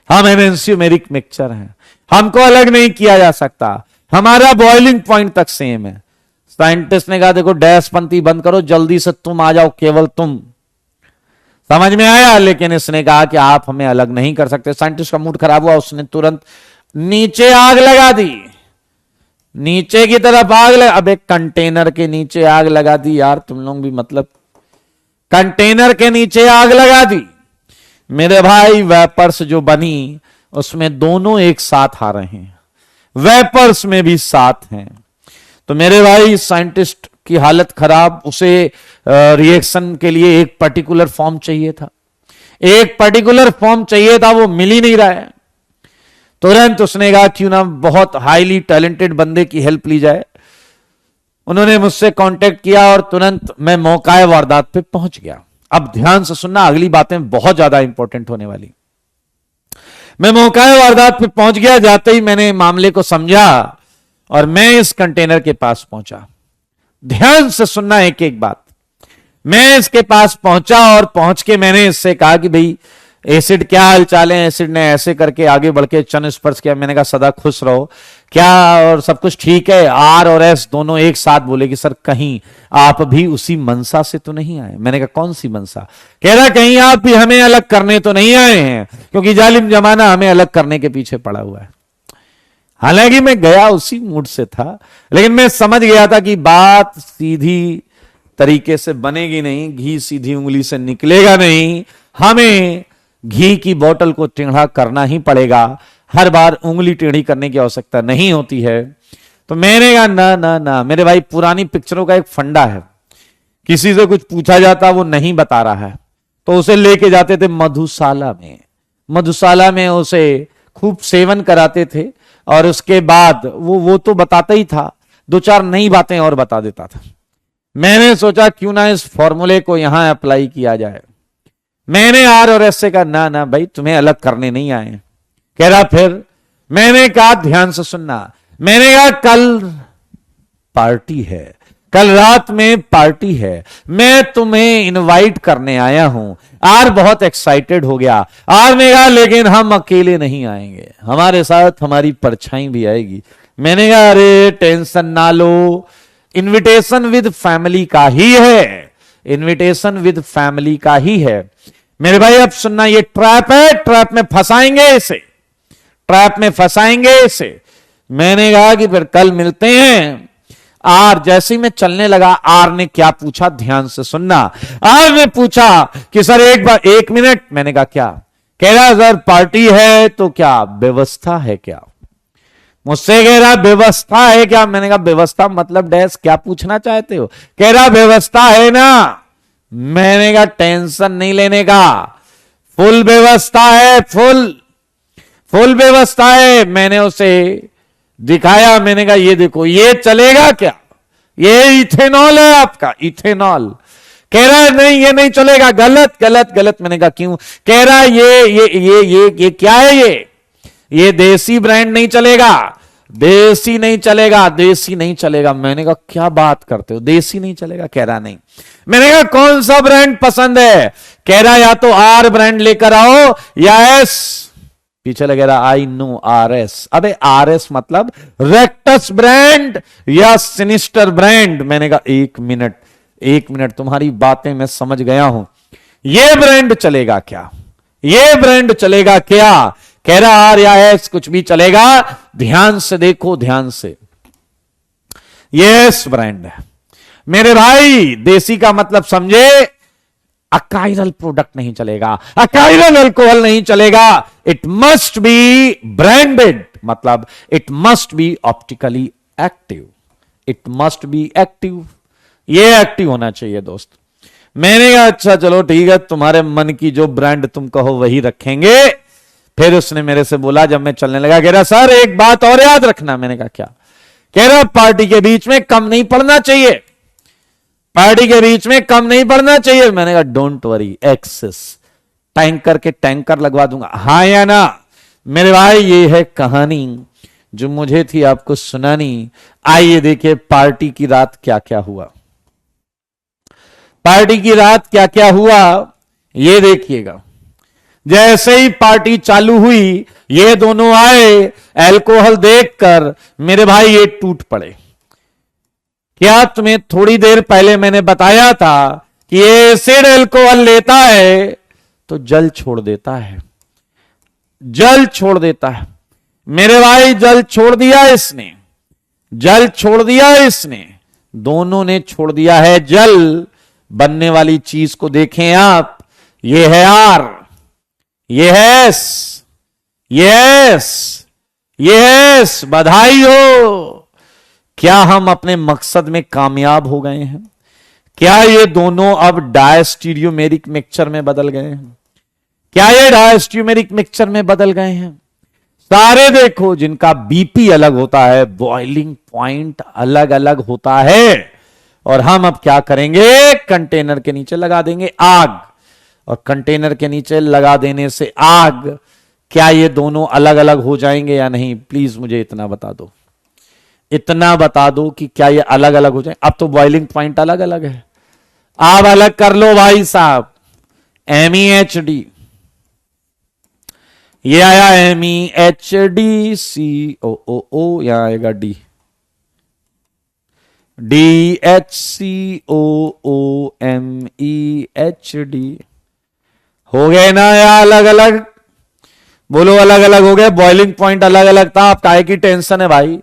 हम एनेंशियोमेरिक मिक्सचर हैं, हमको अलग नहीं किया जा सकता, हमारा बॉइलिंग पॉइंट तक सेम है। साइंटिस्ट ने कहा देखो डैशपंथी बंद करो, जल्दी से तुम आ जाओ, केवल तुम। समझ में आया? लेकिन इसने कहा कि आप हमें अलग नहीं कर सकते। साइंटिस्ट का मूड खराब हुआ, उसने तुरंत नीचे आग लगा दी, नीचे की तरफ आग लगा। अब एक कंटेनर के नीचे आग लगा दी, यार तुम लोग भी मतलब, कंटेनर के नीचे आग लगा दी। मेरे भाई वेपर्स जो बनी उसमें दोनों एक साथ आ रहे हैं, वेपर्स में भी 7 हैं। तो मेरे भाई साइंटिस्ट की हालत खराब, उसे रिएक्शन के लिए एक पर्टिकुलर फॉर्म चाहिए था, एक पर्टिकुलर फॉर्म चाहिए था, वो मिल ही नहीं रहा है। तुरंत उसने कहा क्यों ना बहुत हाईली टैलेंटेड बंदे की हेल्प ली जाए। उन्होंने मुझसे कांटेक्ट किया और तुरंत मैं मौकाए वारदात पे पहुंच गया। अब ध्यान से सुनना, अगली बातें बहुत ज्यादा इंपॉर्टेंट होने वाली। मैं मौकाए वारदात पे पहुंच गया। जाते ही मैंने मामले को समझा और मैं इस कंटेनर के पास पहुंचा। ध्यान से सुनना एक एक बात। मैं इसके पास पहुंचा और पहुंच के मैंने इससे कहा कि भाई एसिड क्या हाल चाल है। एसिड ने ऐसे करके आगे बढ़ के चरण स्पर्श किया। मैंने कहा सदा खुश रहो, क्या और सब कुछ ठीक है। आर और एस दोनों एक साथ बोले कि सर कहीं आप भी उसी मनसा से तो नहीं आए। मैंने कहा कौन सी मनसा? कह रहा कहीं आप भी हमें अलग करने तो नहीं आए हैं, क्योंकि जालिम जमाना हमें अलग करने के पीछे पड़ा हुआ है। हालांकि मैं गया उसी मूड से था, लेकिन मैं समझ गया था कि बात सीधी तरीके से बनेगी नहीं, घी सीधी उंगली से निकलेगा नहीं, हमें घी की बोतल को टेढ़ा करना ही पड़ेगा। हर बार उंगली टेढ़ी करने की आवश्यकता नहीं होती है। तो मैंने कहा ना ना ना मेरे भाई, पुरानी पिक्चरों का एक फंडा है, किसी से कुछ पूछा जाता वो नहीं बता रहा है तो उसे लेके जाते थे मधुशाला में। मधुशाला में उसे खूब सेवन कराते थे और उसके बाद वो तो बताता ही था, 2-4 नई बातें और बता देता था। मैंने सोचा क्यों ना इस फॉर्मूले को यहां अप्लाई किया जाए। मैंने आर और एस से कहा ना ना भाई तुम्हें अलग करने नहीं आए। कह रहा फिर? मैंने कहा ध्यान से सुनना। मैंने कहा कल पार्टी है, कल रात में पार्टी है, मैं तुम्हें इनवाइट करने आया हूं। आर बहुत एक्साइटेड हो गया। आर ने कहा लेकिन हम अकेले नहीं आएंगे, हमारे साथ हमारी परछाई भी आएगी। मैंने कहा अरे टेंशन ना लो, इनविटेशन विद फैमिली का ही है, इनविटेशन विद फैमिली का ही है। मेरे भाई अब सुनना, ये ट्रैप है, ट्रैप में फंसाएंगे इसे, ट्रैप में फंसाएंगे इसे। मैंने कहा कि फिर कल मिलते हैं। आर जैसे ही मैं चलने लगा, आर ने क्या पूछा ध्यान से सुनना। आर ने पूछा कि सर एक मिनट। मैंने कहा क्या? कह रहा सर पार्टी है तो क्या व्यवस्था है क्या? मुझसे कह रहा व्यवस्था है क्या? मैंने कहा व्यवस्था मतलब डैश क्या पूछना चाहते हो? कह रहा व्यवस्था है ना। मैंने कहा टेंशन नहीं लेने का, फुल व्यवस्था है, फुल व्यवस्था है। मैंने उसे दिखाया, मैंने कहा ये देखो, ये चलेगा क्या? ये इथेनॉल है आपका, इथेनॉल। कह रहा है नहीं ये नहीं चलेगा, गलत गलत गलत। मैंने कहा क्यों? कह रहा है ये क्या है? ये देसी ब्रांड नहीं चलेगा, देसी नहीं चलेगा, देसी नहीं चलेगा। मैंने कहा क्या बात करते हो, देसी नहीं चलेगा? कह रहा नहीं। मैंने कहा कौन सा ब्रांड पसंद है? कह रहा या तो आर ब्रांड लेकर आओ या एस। पीछे लगे रहा आई नो आर एस। अबे आर एस मतलब रेक्टस ब्रांड या सिनिस्टर ब्रांड। मैंने कहा एक मिनट तुम्हारी बातें मैं समझ गया हूं। ये ब्रांड चलेगा क्या? ये ब्रांड चलेगा क्या? कह रहा आर या एस कुछ भी चलेगा। ध्यान से देखो, ध्यान से, यस ब्रांड है मेरे भाई। देसी का मतलब समझे, अकायरल प्रोडक्ट नहीं चलेगा, अकायरल अल्कोहल नहीं चलेगा। इट मस्ट बी ब्रांडेड, मतलब it must be optically active, it must be active. ये एक्टिव होना चाहिए दोस्त। मैंने कहा अच्छा चलो ठीक है, तुम्हारे मन की जो ब्रांड तुम कहो वही रखेंगे। फिर उसने मेरे से बोला जब मैं चलने लगा, कह रहा सर एक बात और याद रखना। मैंने कहा क्या? कह रहा पार्टी के बीच में कम नहीं पड़ना चाहिए, पार्टी के बीच में कम नहीं पड़ना चाहिए। मैंने कहा डोंट वरी, एक्सेस टैंकर के टैंकर लगवा दूंगा। हाँ या ना? मेरे भाई ये है कहानी जो मुझे थी आपको सुनानी। आइए देखिए पार्टी की रात क्या क्या हुआ, पार्टी की रात क्या क्या हुआ ये देखिएगा। जैसे ही पार्टी चालू हुई, ये दोनों आए, अल्कोहल देखकर मेरे भाई ये टूट पड़े। क्या तुम्हें थोड़ी देर पहले मैंने बताया था कि ये एसिड अल्कोहल लेता है तो जल छोड़ देता है, जल छोड़ देता है। मेरे भाई जल छोड़ दिया इसने, जल छोड़ दिया इसने, दोनों ने छोड़ दिया है जल। बनने वाली चीज को देखें आप, ये है आर, ये है एस, ये एस, यस, बधाई हो। क्या हम अपने मकसद में कामयाब हो गए हैं? क्या ये दोनों अब डायस्टीरियोमेरिक मिक्सचर में बदल गए हैं? क्या ये डायस्टीरियोमेरिक मिक्सचर में बदल गए हैं? सारे देखो, जिनका बीपी अलग होता है, बॉइलिंग पॉइंट अलग अलग होता है। और हम अब क्या करेंगे? कंटेनर के नीचे लगा देंगे आग, और कंटेनर के नीचे लगा देने से आग, क्या ये दोनों अलग अलग हो जाएंगे या नहीं? प्लीज मुझे इतना बता दो, इतना बता दो कि क्या ये अलग अलग हो जाए? अब तो बॉइलिंग पॉइंट अलग अलग है, आप अलग कर लो भाई साहब। MEHD, ये आया MEHD, COOO, यहां आएगा D, DHCOOMEHD। हो गए ना या अलग अलग? बोलो अलग अलग हो गए, बॉइलिंग पॉइंट अलग अलग था। आप काहे की टेंशन है भाई?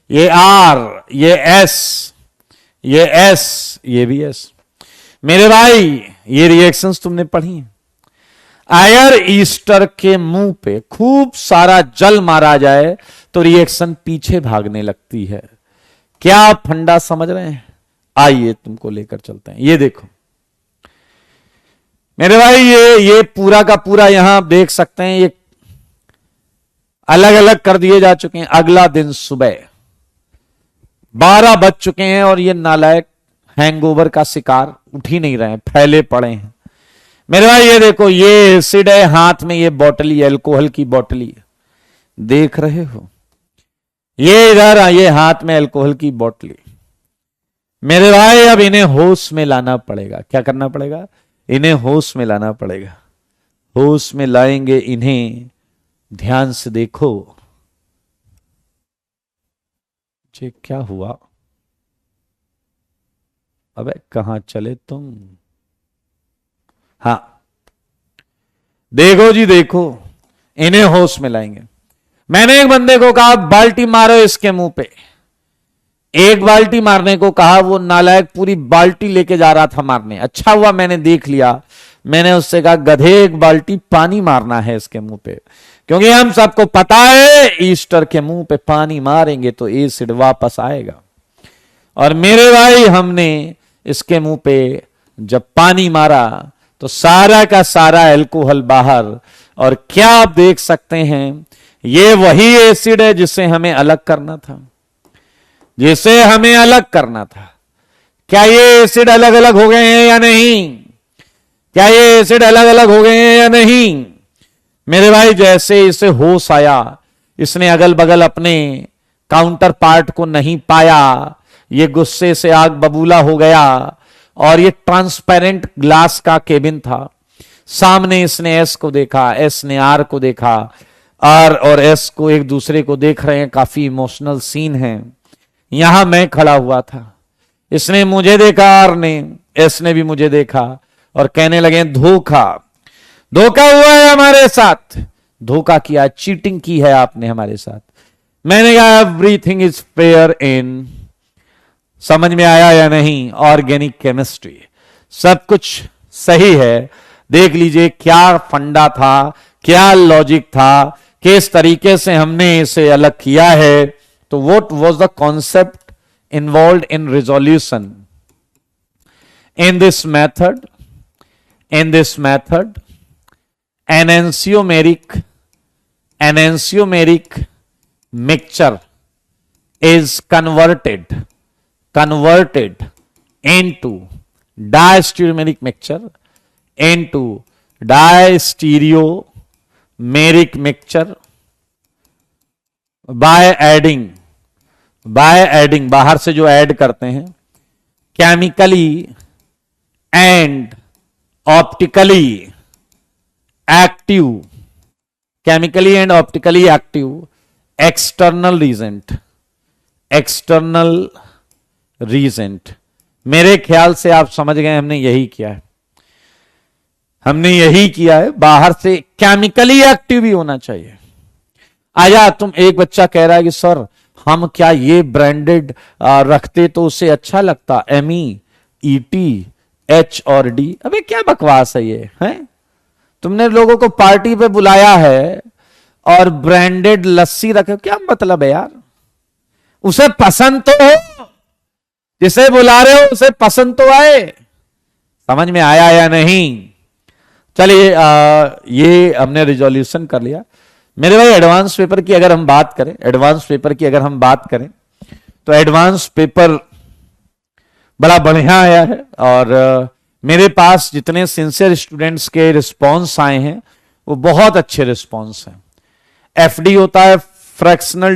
ये R, ये S, ये S, ये भी S। मेरे भाई, ये रिएक्शंस तुमने पढ़ी हैं। अगर ईस्टर के मुंह पे खूब सारा जल मारा जाए तो रिएक्शन पीछे भागने लगती है। क्या आप फंडा समझ रहे हैं? आइए तुमको लेकर चलते हैं। ये देखो मेरे भाई, ये पूरा का पूरा यहां आप देख सकते हैं, ये अलग अलग कर दिए जा चुके हैं। अगला दिन सुबह 12 बज चुके हैं और ये नालायक हैंगओवर का शिकार उठ ही नहीं रहे हैं, फैले पड़े हैं। मेरे भाई ये देखो, ये एसिड है, हाथ में ये बोतली, अल्कोहल की बोतली देख रहे हो? ये इधर, ये हाथ में अल्कोहल की बोतली। मेरे भाई अब इन्हें होश में लाना पड़ेगा। क्या करना पड़ेगा? इन्हें होश में लाना पड़ेगा। होश में लाएंगे इन्हें। ध्यान से देखो, ये क्या हुआ? अबे कहां चले तुम? हाँ देखो जी, देखो, इन्हें होश में लाएंगे। मैंने एक बंदे को कहा बाल्टी मारो इसके मुंह पे। एक बाल्टी मारने को कहा, वो नालायक पूरी बाल्टी लेके जा रहा था मारने। अच्छा हुआ मैंने देख लिया। मैंने उससे कहा गधे, एक बाल्टी पानी मारना है इसके मुंह पे, क्योंकि हम सबको पता है ईस्टर के मुंह पे पानी मारेंगे तो एसिड वापस आएगा। और मेरे भाई, हमने इसके मुंह पे जब पानी मारा तो सारा का सारा अल्कोहल बाहर। और क्या आप देख सकते हैं, ये वही एसिड है जिसे हमें अलग करना था, जिसे हमें अलग करना था। क्या ये एसिड अलग अलग हो गए हैं या नहीं? क्या ये एसिड अलग अलग हो गए हैं या नहीं? मेरे भाई, जैसे इसे होश आया, इसने अगल बगल अपने काउंटर पार्ट को नहीं पाया, ये गुस्से से आग बबूला हो गया। और ये ट्रांसपेरेंट ग्लास का केबिन था। सामने इसने एस को देखा, एस ने आर को देखा, आर और एस को एक दूसरे को देख रहे हैं। काफी इमोशनल सीन है। यहां मैं खड़ा हुआ था, इसने मुझे देखा, आर ने, एस ने भी मुझे देखा, और कहने लगे धोखा, धोखा हुआ है हमारे साथ। धोखा किया, चीटिंग की है आपने हमारे साथ। मैंने कहा एवरीथिंग इज फेयर इन, समझ में आया या नहीं? ऑर्गेनिक केमिस्ट्री, सब कुछ सही है। देख लीजिए क्या फंडा था, क्या लॉजिक था, किस तरीके से हमने इसे अलग किया है। तो what was the concept involved in resolution? In this method enantiomeric mixture is converted into diastereomeric mixture into diastereomeric mixture by adding बाहर से जो ऐड करते हैं, chemically and optically active, chemically and optically active external reagent. मेरे ख्याल से आप समझ गए, हमने यही किया है। हमने यही किया है, बाहर से केमिकली एक्टिव भी होना चाहिए। आया तुम, एक बच्चा कह रहा है कि सर हम क्या ये ब्रांडेड रखते तो उसे अच्छा लगता, MEET H और D। अबे क्या बकवास है ये, है? तुमने लोगों को पार्टी पे बुलाया है और ब्रांडेड लस्सी रखे, क्या मतलब है यार? उसे पसंद तो हो, जिसे बुला रहे हो उसे पसंद तो आए। समझ में आया या नहीं? चलिए ये हमने रिजोल्यूशन कर लिया। मेरे भाई एडवांस पेपर की अगर हम बात करें, तो एडवांस पेपर बड़ा बढ़िया आया है। और मेरे पास जितने सिंसियर स्टूडेंट्स के रिस्पॉन्स आए हैं वो बहुत अच्छे रिस्पॉन्स हैं। एफडी होता है फ्रैक्शनल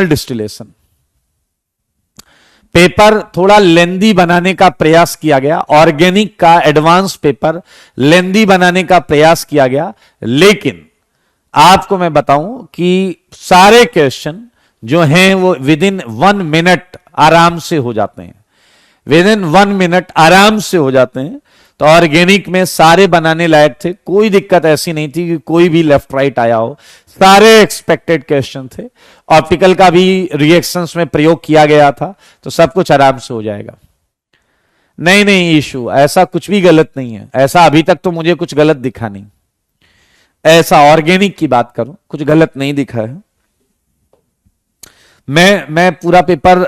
डिस्टिलेशन। पेपर थोड़ा लेंदी बनाने का प्रयास किया गया, ऑर्गेनिक का एडवांस पेपर लेंदी बनाने का प्रयास किया गया, लेकिन आपको मैं बताऊं कि सारे क्वेश्चन जो हैं वो विद इन 1 मिनट आराम से हो जाते हैं, तो ऑर्गेनिक में सारे बनाने लायक थे, कोई दिक्कत ऐसी नहीं थी कि कोई भी लेफ्ट राइट आया हो, सारे एक्सपेक्टेड क्वेश्चन थे। ऑप्टिकल का भी रिएक्शंस में प्रयोग किया गया था, तो सब कुछ आराम से हो जाएगा। नहीं इशू, ऐसा कुछ भी गलत नहीं है, ऐसा अभी तक तो मुझे कुछ गलत दिखा नहीं। ऐसा ऑर्गेनिक की बात करूं, कुछ गलत नहीं दिखा है। मैं पूरा पेपर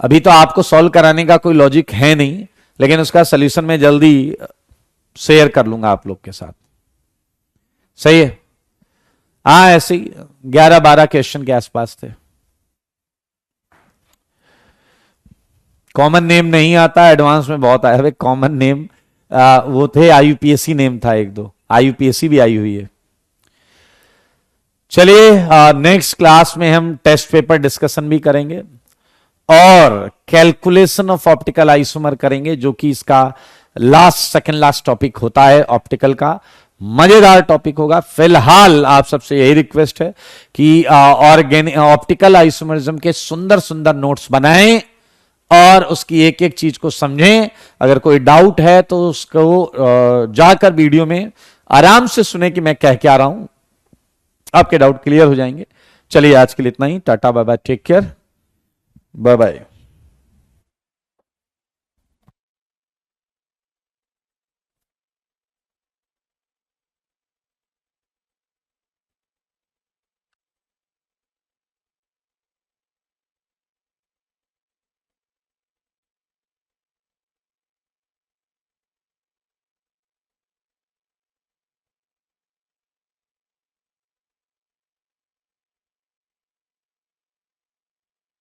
अभी तो आपको सॉल्व कराने का कोई लॉजिक है नहीं, लेकिन उसका सॉल्यूशन मैं जल्दी शेयर कर लूंगा आप लोग के साथ। सही है? हाँ, ऐसे ही 11-12 क्वेश्चन के आसपास थे। कॉमन नेम नहीं आता, एडवांस में बहुत आया। कॉमन नेम वो थे, आईयूपीएससी नेम था 1-2, आईयूपीएससी भी आई हुई है। चलिए नेक्स्ट क्लास में हम टेस्ट पेपर डिस्कशन भी करेंगे और कैलकुलेशन ऑफ ऑप्टिकल आइसोमर करेंगे, जो कि इसका सेकंड लास्ट टॉपिक होता है ऑप्टिकल का। मजेदार टॉपिक होगा। फिलहाल आप सबसे यही रिक्वेस्ट है कि ऑप्टिकल आइसोमरिज्म के सुंदर सुंदर नोट्स बनाएं और उसकी एक एक चीज को समझें। अगर कोई डाउट है तो उसको जाकर वीडियो में आराम से सुने कि मैं कह क्या रहा हूं, आपके डाउट क्लियर हो जाएंगे। चलिए आज के लिए इतना ही। Tata bye bye, take care, bye bye.